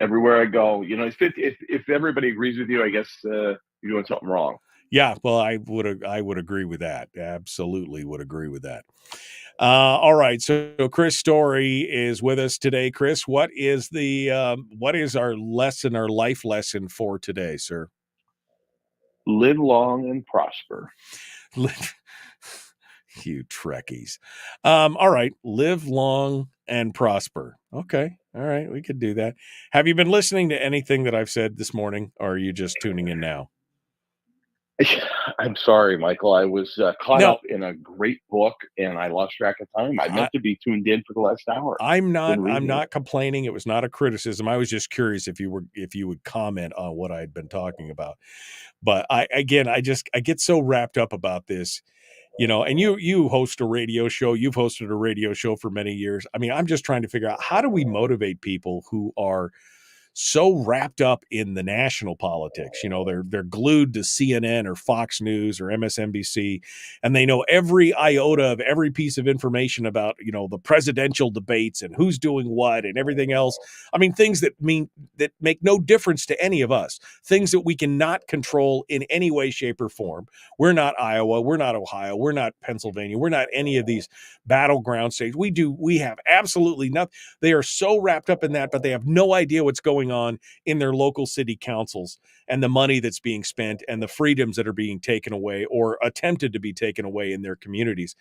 everywhere I go, if everybody agrees with you, I guess you're doing something wrong. Yeah, well, I would agree with that. Absolutely would agree with that. All right, so Chris Story is with us today. Chris, what is our life lesson for today, sir? Live long and prosper. You Trekkies. All right, live long and prosper. Okay, all right, we could do that. Have you been listening to anything that I've said this morning, or are you just tuning in now? I'm sorry, Michael. I was caught up in a great book, and I lost track of time. I meant to be tuned in for the last hour. I'm not complaining. It was not a criticism. I was just curious if you would comment on what I'd been talking about. But I get so wrapped up about this, and you host a radio show. You've hosted a radio show for many years. I mean, I'm just trying to figure out, how do we motivate people who are so wrapped up in the national politics? They're glued to CNN or Fox News or MSNBC, and they know every iota of every piece of information about, the presidential debates and who's doing what and everything else. I mean, things that make no difference to any of us, things that we cannot control in any way, shape, or form. We're not Iowa. We're not Ohio. We're not Pennsylvania. We're not any of these battleground states. We have absolutely nothing. They are so wrapped up in that, but they have no idea what's going on in their local city councils and the money that's being spent and the freedoms that are being taken away or attempted to be taken away in their communities.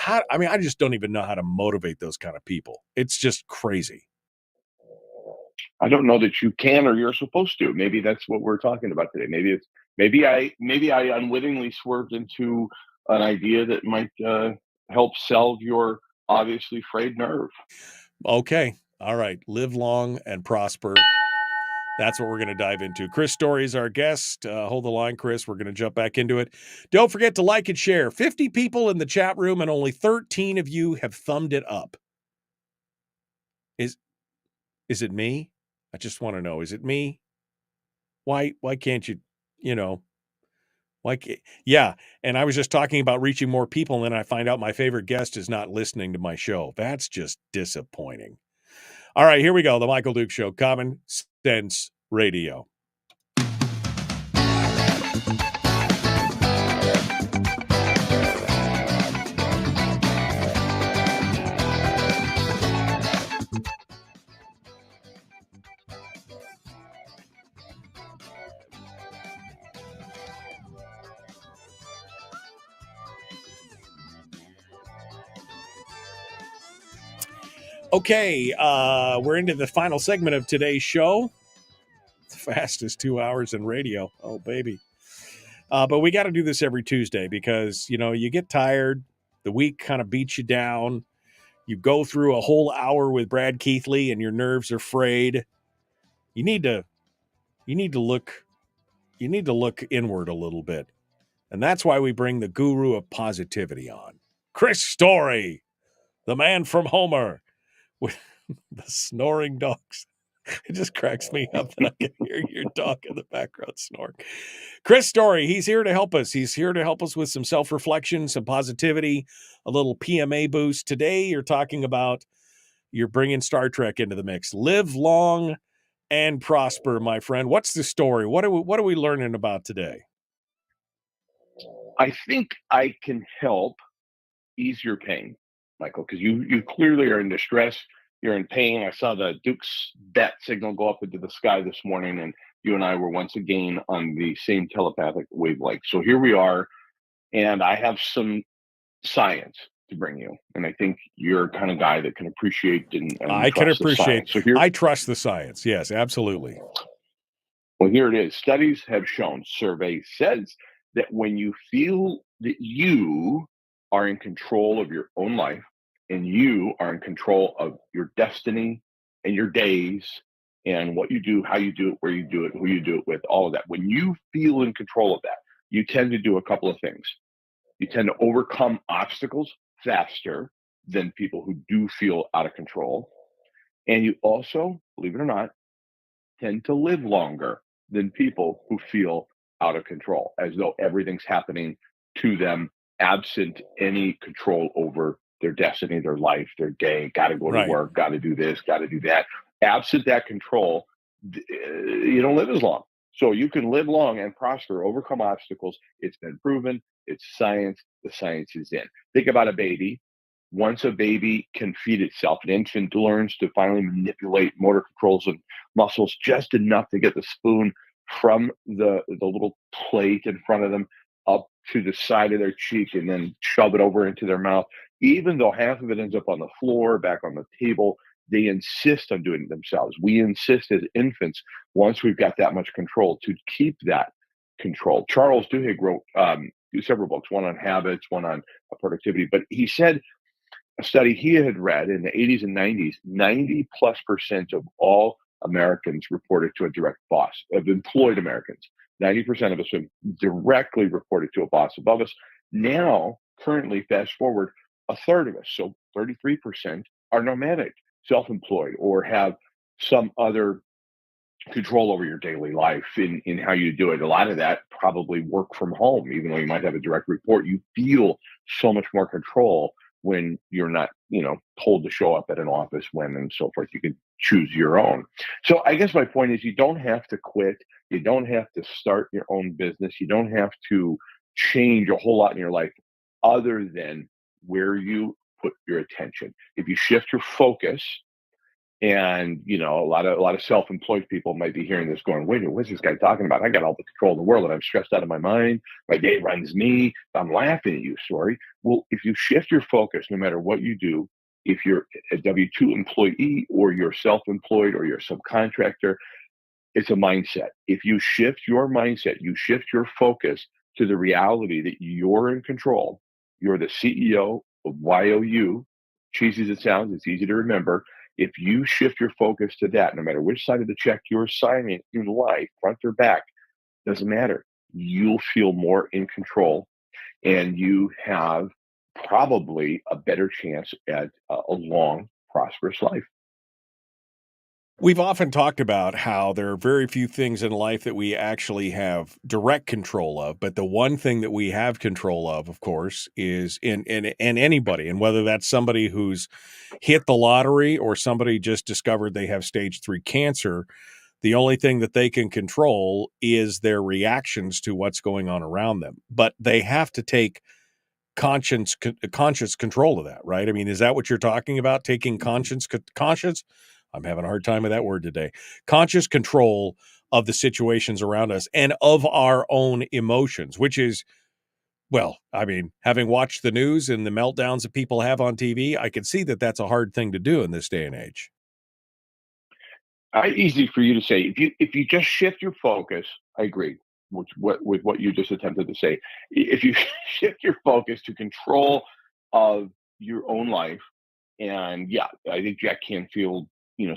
I just don't even know how to motivate those kind of people. It's just crazy. I don't know that you can or you're supposed to. Maybe that's what we're talking about today. Maybe I unwittingly swerved into an idea that might help salve your obviously frayed nerve. Okay. All right. Live long and prosper. That's what we're going to dive into. Chris Story is our guest. Hold the line, Chris. We're going to jump back into it. Don't forget to like and share. 50 people in the chat room, and only 13 of you have thumbed it up. Is it me? I just want to know. Is it me? Why can't you, yeah. And I was just talking about reaching more people, and then I find out my favorite guest is not listening to my show. That's just disappointing. All right, here we go. The Michael Duke Show, Common Sense Radio. Okay, we're into the final segment of today's show. The fastest 2 hours in radio. Oh, baby. But we got to do this every Tuesday because, you get tired. The week kind of beats you down. You go through a whole hour with Brad Keithley and your nerves are frayed. You need to look inward a little bit. And that's why we bring the guru of positivity on. Chris Story, the man from Homer, with the snoring dogs. It just cracks me up that I can hear your dog in the background snoring. Chris Story, he's here to help us. He's here to help us with some self-reflection, some positivity, a little PMA boost. Today, you're bringing Star Trek into the mix. Live long and prosper, my friend. What's the story? What are we learning about today? I think I can help ease your pain, Michael, because you clearly are in distress. You're in pain. I saw the Duke's bat signal go up into the sky this morning, and you and I were once again on the same telepathic wavelength. So here we are, and I have some science to bring you, and I think you're the kind of guy that can appreciate and I can appreciate. So I trust the science. Yes, absolutely. Well, here it is. Studies have shown, survey says, that when you feel that you are in control of your own life and you are in control of your destiny and your days and what you do, how you do it, where you do it, who you do it with, all of that. When you feel in control of that, you tend to do a couple of things. You tend to overcome obstacles faster than people who do feel out of control. And you also, believe it or not, tend to live longer than people who feel out of control, as though everything's happening to them absent any control over their destiny, their life, their day. Got to go to work, got to do this, got to do that. Absent that control, you don't live as long. So you can live long and prosper, overcome obstacles. It's been proven. It's science. The science is in. Think about a baby. Once a baby can feed itself, an infant learns to finally manipulate motor controls and muscles just enough to get the spoon from the little plate in front of them up to the side of their cheek and then shove it over into their mouth. Even though half of it ends up on the floor, back on the table, they insist on doing it themselves. We insist as infants, once we've got that much control, to keep that control. Charles Duhigg wrote several books, one on habits, one on productivity, but he said a study he had read in the 80s and 90s, 90+% of all Americans reported to a direct boss, of employed Americans. 90% of us have directly reported to a boss above us. Now, currently, fast forward, a third of us, so 33%, are nomadic, self-employed, or have some other control over your daily life in how you do it. A lot of that probably work from home, even though you might have a direct report. You feel so much more control when you're not, told to show up at an office when and so forth. You can choose your own. So I guess my point is you don't have to quit. You don't have to start your own business. You don't have to change a whole lot in your life other than where you put your attention. If you shift your focus, and a lot of self-employed people might be hearing this going, wait, what's this guy talking about? I got all the control in the world and I'm stressed out of my mind. My day runs me. I'm laughing at you, Story. Well, if you shift your focus, no matter what you do, if you're a W-2 employee or you're self-employed or you're a subcontractor, it's a mindset. If you shift your mindset, you shift your focus to the reality that you're in control. You're the CEO of YOU. Cheesy as it sounds, it's easy to remember. If you shift your focus to that, no matter which side of the check you're signing in life, front or back, doesn't matter. You'll feel more in control and you have probably a better chance at a long, prosperous life. We've often talked about how there are very few things in life that we actually have direct control of, but the one thing that we have control of course, is in anybody, and whether that's somebody who's hit the lottery or somebody just discovered they have stage 3 cancer, the only thing that they can control is their reactions to what's going on around them. But they have to take conscious control of that, right? I mean, is that what you're talking about? Taking conscious? I'm having a hard time with that word today. Conscious control of the situations around us and of our own emotions, which is, well, I mean, having watched the news and the meltdowns that people have on TV, I can see that that's a hard thing to do in this day and age. Easy for you to say. If you just shift your focus, I agree with what you just attempted to say. If you shift your focus to control of your own life, and yeah, I think Jack Canfield,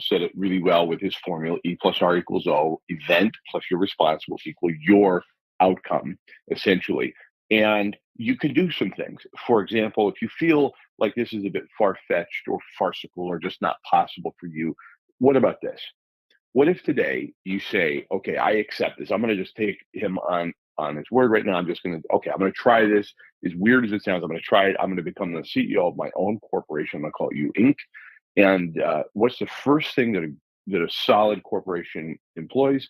said it really well with his formula: E plus R equals O. Event plus your response will equal your outcome, essentially. And you can do some things. For example, if you feel like this is a bit far fetched or farcical or just not possible for you, what about this? What if today you say, okay, I accept this. I'm going to just take him on his word right now. I'm going to try this. As weird as it sounds, I'm going to try it. I'm going to become the CEO of my own corporation. I'm going to call it You Inc. And what's the first thing that a solid corporation employs?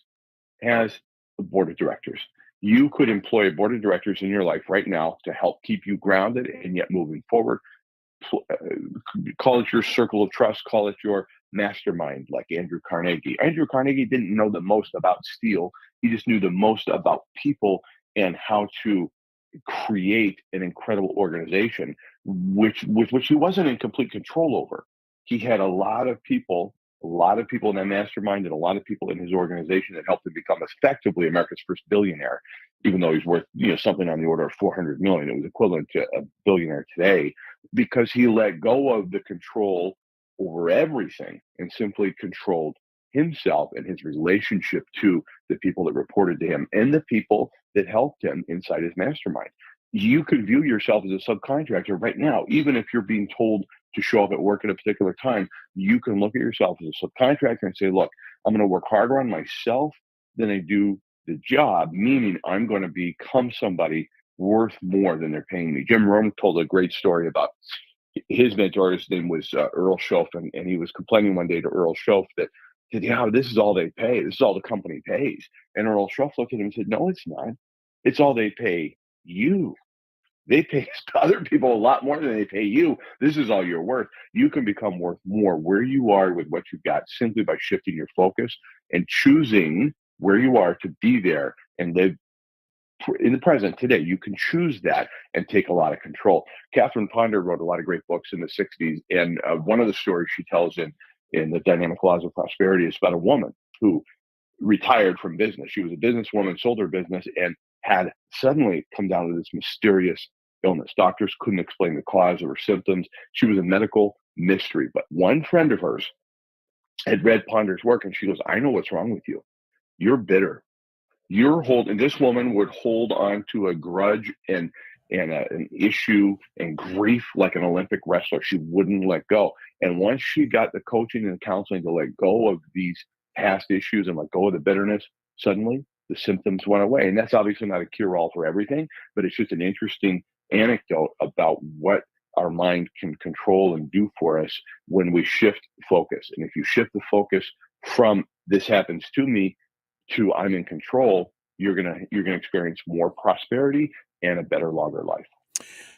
Has a board of directors. You could employ a board of directors in your life right now to help keep you grounded and yet moving forward. Call it your circle of trust, call it your mastermind, like Andrew Carnegie. Andrew Carnegie didn't know the most about steel. He just knew the most about people and how to create an incredible organization, with which he wasn't in complete control over. He had a lot of people in that mastermind and a lot of people in his organization that helped him become effectively America's first billionaire, even though he's worth something on the order of 400 million. It was equivalent to a billionaire today, because he let go of the control over everything and simply controlled himself and his relationship to the people that reported to him and the people that helped him inside his mastermind. You could view yourself as a subcontractor right now, even if you're being told to show up at work at a particular time. You can look at yourself as a subcontractor and say, look, I'm going to work harder on myself than I do the job, meaning I'm going to become somebody worth more than they're paying me. Jim Rome told a great story about his mentor. His name was Earl Schoaf, and he was complaining one day to Earl Schoaf that, this is all they pay. This is all the company pays. And Earl Schoaf looked at him and said, no, it's not. It's all they pay you. They pay other people a lot more than they pay you. This is all you're worth. You can become worth more where you are with what you've got simply by shifting your focus and choosing where you are to be there and live in the present today. You can choose that and take a lot of control. Catherine Ponder wrote a lot of great books in the 60s. And one of the stories she tells in The Dynamic Laws of Prosperity is about a woman who retired from business. She was a businesswoman, sold her business, and had suddenly come down to this mysterious illness. Doctors couldn't explain the cause of her symptoms. She was a medical mystery. But one friend of hers had read Ponder's work, and she goes, I know what's wrong with you. You're bitter. This woman would hold on to a grudge and an issue and grief like an Olympic wrestler. She wouldn't let go. And once she got the coaching and counseling to let go of these past issues and let go of the bitterness, suddenly the symptoms went away. And that's obviously not a cure-all for everything, but it's just an interesting anecdote about what our mind can control and do for us when we shift focus. And if you shift the focus from this happens to me to I'm in control, you're gonna experience more prosperity and a better, longer life.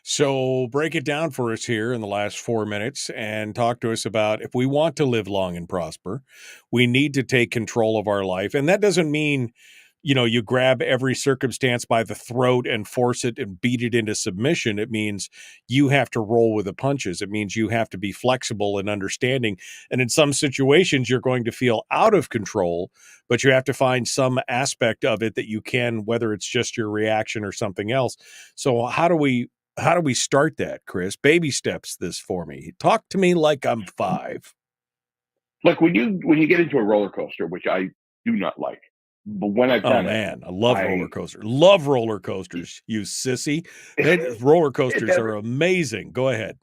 So break it down for us here in the last 4 minutes and talk to us about, if we want to live long and prosper, we need to take control of our life. And that doesn't mean, you grab every circumstance by the throat and force it and beat it into submission. It means you have to roll with the punches. It means you have to be flexible and understanding. And in some situations, you're going to feel out of control, but you have to find some aspect of it that you can, whether it's just your reaction or something else. So how do we start that, Chris? Baby steps this for me. Talk to me like I'm 5. Look, when you get into a roller coaster, which I do not like, but when I've done I love roller coasters. Love roller coasters, you sissy. Roller coasters are amazing. Go ahead.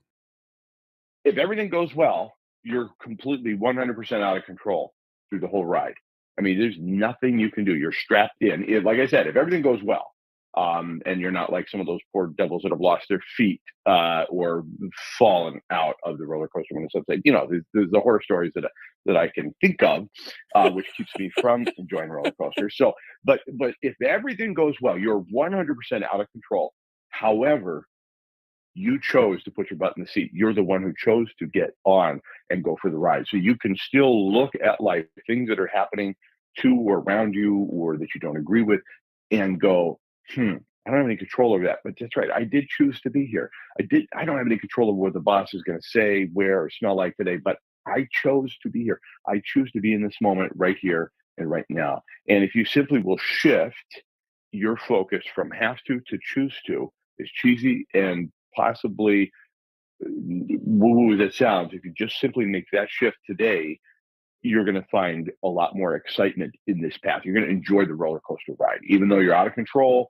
If everything goes well, you're completely 100% out of control. through the whole ride. I mean, there's nothing you can do. You're strapped in. Like I said, if everything goes well, and you're not like some of those poor devils that have lost their feet or fallen out of the roller coaster when it's upside. There's the horror stories that I can think of, which keeps me from enjoying roller coasters. So, but if everything goes well, you're 100% out of control. However, you chose to put your butt in the seat. You're the one who chose to get on and go for the ride. So you can still look at life, things that are happening to or around you or that you don't agree with, and go, I don't have any control over that. But that's right. I did choose to be here. I don't have any control over what the boss is going to say, wear, or smell like today, but I chose to be here. I choose to be in this moment right here and right now. And if you simply will shift your focus from have to choose to, as cheesy and possibly woo as it sounds, if you just simply make that shift today, you're going to find a lot more excitement in this path. You're going to enjoy the roller coaster ride, even though you're out of control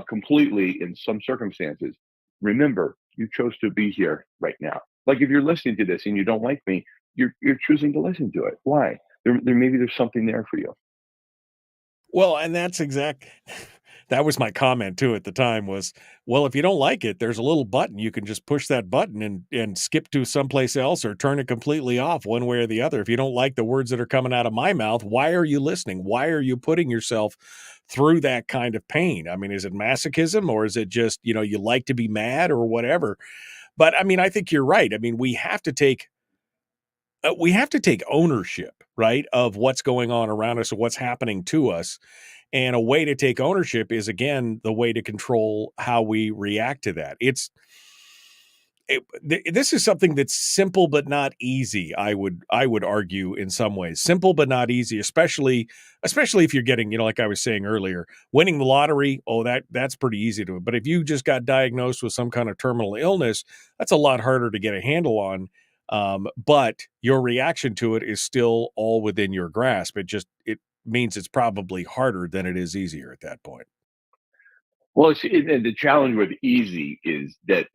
completely in some circumstances. Remember, you chose to be here right now. Like if you're listening to this and you don't like me, you're choosing to listen to it. Why? Maybe there's something there for you. Well, and that was my comment too at the time was, well, if you don't like it, there's a little button. You can just push that button and skip to someplace else or turn it completely off one way or the other. If you don't like the words that are coming out of my mouth, why are you listening? Why are you putting yourself through that kind of pain? I mean, is it masochism or is it just, you like to be mad or whatever? But I mean, I think you're right. I mean, we have to take ownership, right, of what's going on around us or what's happening to us. And a way to take ownership is, again, the way to control how we react to that. This is something that's simple but not easy. I would argue in some ways simple but not easy, especially if you're getting, like I was saying earlier, winning the lottery. Oh, that's pretty easy to. But if you just got diagnosed with some kind of terminal illness, that's a lot harder to get a handle on. But your reaction to it is still all within your grasp. It means it's probably harder than it is easier at that point. Well, the challenge with easy is that,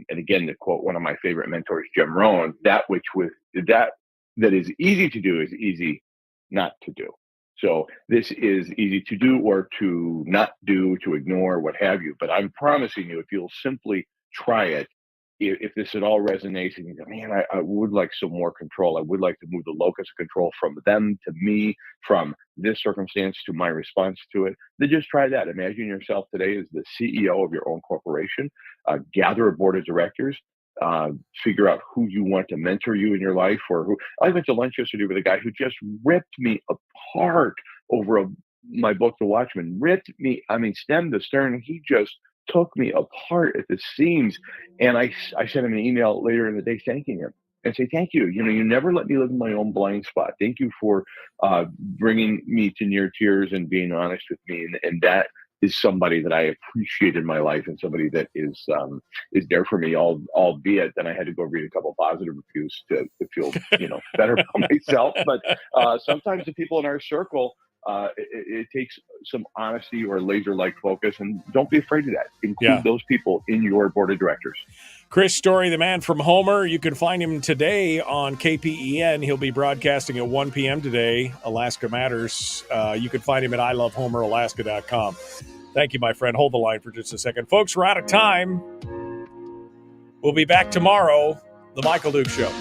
and again, to quote one of my favorite mentors, Jim Rohn, that is easy to do is easy not to do. So this is easy to do or to not do, to ignore, what have you. But I'm promising you, if you'll simply try it, if this at all resonates and you go, man, I would like some more control. I would like to move the locus of control from them to me, from this circumstance to my response to it, then just try that. Imagine yourself today as the CEO of your own corporation. Gather a board of directors. Figure out who you want to mentor you in your life, or who. I went to lunch yesterday with a guy who just ripped me apart over my book, The Watchman. Ripped me, stem to stern. He just took me apart at the seams. And I sent him an email later in the day thanking him and say, thank you. You never let me live in my own blind spot. Thank you for bringing me to near tears and being honest with me. And that is somebody that I appreciate in my life and somebody that is there for me, albeit then I had to go read a couple positive reviews to feel, better about myself. But sometimes the people in our circle, it takes some honesty or laser-like focus, and don't be afraid of that. Include those people in your board of directors. Chris Story, the man from Homer. You can find him today on KPEN. He'll be broadcasting at 1 p.m. today, Alaska Matters. You can find him at ilovehomeralaska.com. Thank you, my friend. Hold the line for just a second. Folks, we're out of time. We'll be back tomorrow, The Michael Duke Show.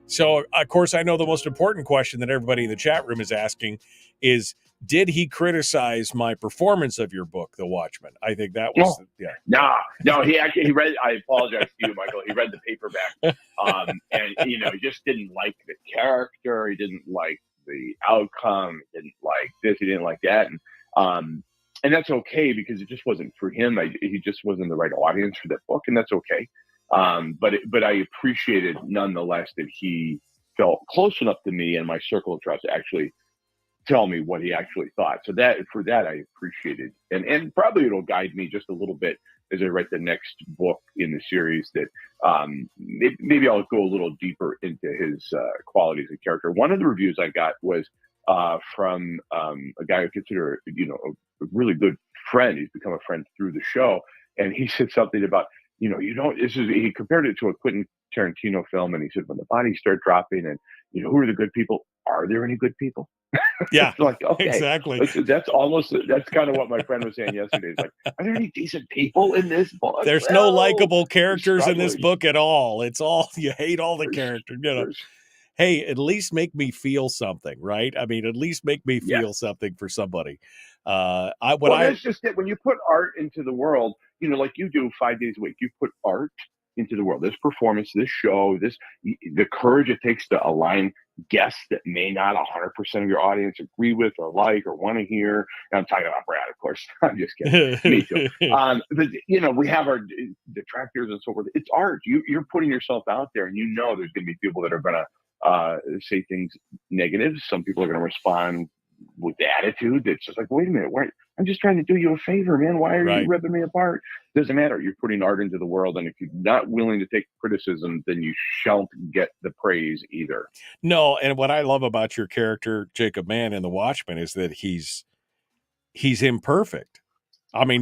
So, of course, I know the most important question that everybody in the chat room is asking is, did he criticize my performance of your book, The Watchman? I think that was, No, he read, I apologize to you, Michael. He read the paperback and, he just didn't like the character. He didn't like the outcome. He didn't like this. He didn't like that. And that's okay because it just wasn't for him. He just wasn't the right audience for that book, and that's okay. But I appreciated nonetheless that he felt close enough to me and my circle of trust to actually tell me what he actually thought. So I appreciated, and probably it'll guide me just a little bit as I write the next book in the series. That maybe I'll go a little deeper into his qualities and character. One of the reviews I got was from a guy I consider a really good friend. He's become a friend through the show, and he said something about, you don't. He compared it to a Quentin Tarantino film, and he said when the bodies start dropping, and who are the good people? Are there any good people? Yeah, it's like, okay, exactly. That's kind of what my friend was saying yesterday. It's like, are there any decent people in this book? There's no likable characters in this book at all. It's all, you hate all the characters. Hey, at least make me feel something, right? I mean, at least make me feel something for somebody. That's just it. When you put art into the world, like you do 5 days a week, you put art into the world. This performance, this show, the courage it takes to align guests that may not 100% of your audience agree with or like or want to hear. And I'm talking about Brad, of course. I'm just kidding. Me too. But we have our detractors and so forth. It's art. You're putting yourself out there, and there's going to be people that are going to say things negative. Some people are going to respond with the attitude that's just like, wait a minute, I'm just trying to do you a favor, man. Why are you ripping me apart? Doesn't matter. You're putting art into the world, and if you're not willing to take criticism, then you shan't get the praise either. No, and what I love about your character, Jacob Mann, in The Watchmen is that he's imperfect. I mean,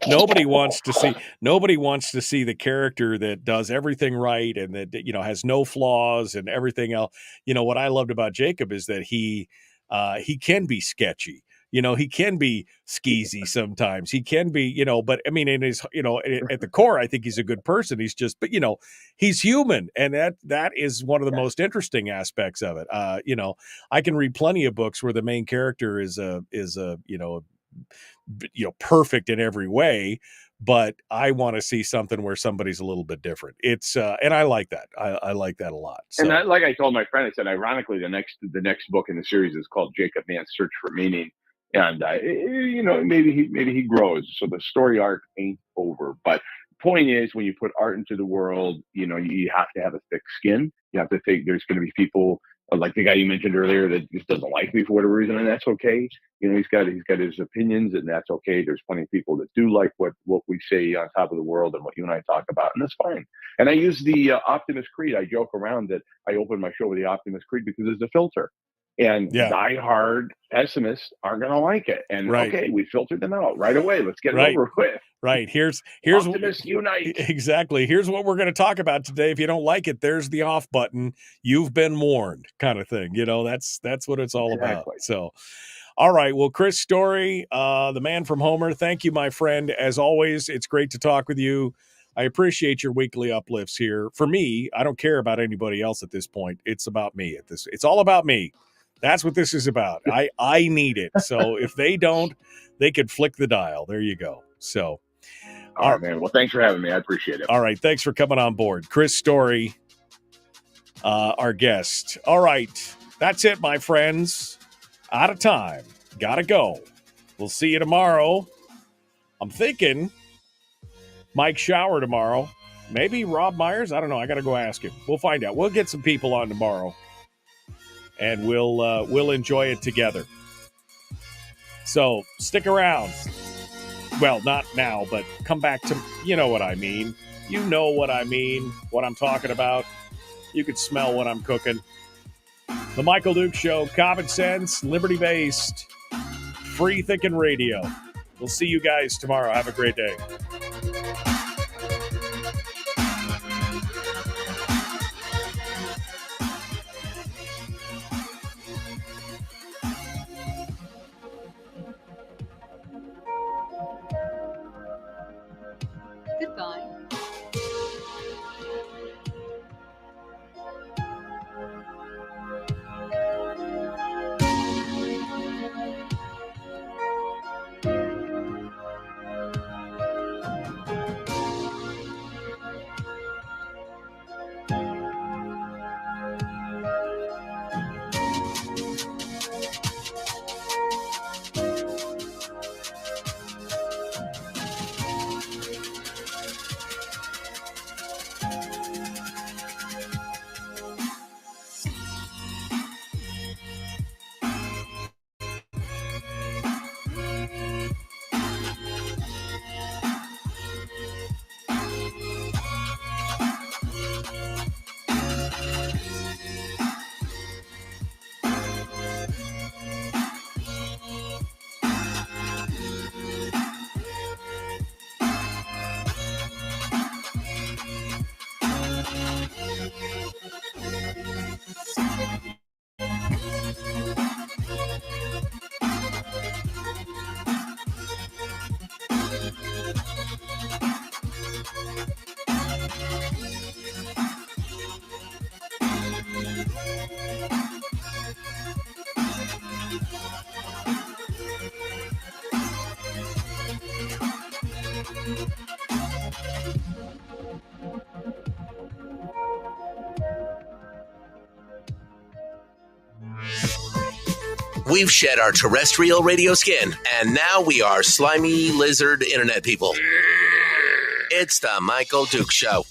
nobody wants to see the character that does everything right and that has no flaws and everything else. What I loved about Jacob is that he can be sketchy. He can be skeezy sometimes. He can be, but I mean, in his, at the core, I think he's a good person. He's just, but he's human, and that is one of the most interesting aspects of it. I can read plenty of books where the main character is perfect in every way, but I want to see something where somebody's a little bit different. It's and I like that. I like that a lot. So. And like I told my friend, I said, ironically, the next book in the series is called Jacob Mann's Search for Meaning. And maybe he grows. So the story arc ain't over. But point is, when you put art into the world, you have to have a thick skin. You have to think there's going to be people like the guy you mentioned earlier that just doesn't like me for whatever reason, and that's okay. He's got his opinions, and that's okay. There's plenty of people that do like what we say on top of the world and what you and I talk about, and that's fine. And I use the Optimist Creed. I joke around that I open my show with the Optimist Creed because it's a filter. And diehard pessimists aren't going to like it. And okay, we filtered them out right away. Let's get it over with. Right. Here's Optimists unite. Exactly. Here's what we're going to talk about today. If you don't like it, there's the off button. You've been warned, kind of thing. That's what it's all about. So, all right. Well, Chris Story, the man from Homer. Thank you, my friend. As always, it's great to talk with you. I appreciate your weekly uplifts here. For me, I don't care about anybody else at this point. It's about me It's all about me. That's what this is about. I need it. So if they don't, they could flick the dial. There you go. So, all right, man. Well, thanks for having me. I appreciate it. All right. Thanks for coming on board. Chris Story, our guest. All right. That's it, my friends. Out of time. Gotta go. We'll see you tomorrow. I'm thinking Mike Shower tomorrow. Maybe Rob Myers. I don't know. I got to go ask him. We'll find out. We'll get some people on tomorrow. And we'll enjoy it together. So stick around. Well, not now, but come back to, you know what I mean. You know what I mean, what I'm talking about. You can smell what I'm cooking. The Michael Duke Show, common sense, liberty-based, free-thinking radio. We'll see you guys tomorrow. Have a great day. Goodbye. We've shed our terrestrial radio skin, and now we are slimy lizard internet people. It's the Michael Duke Show.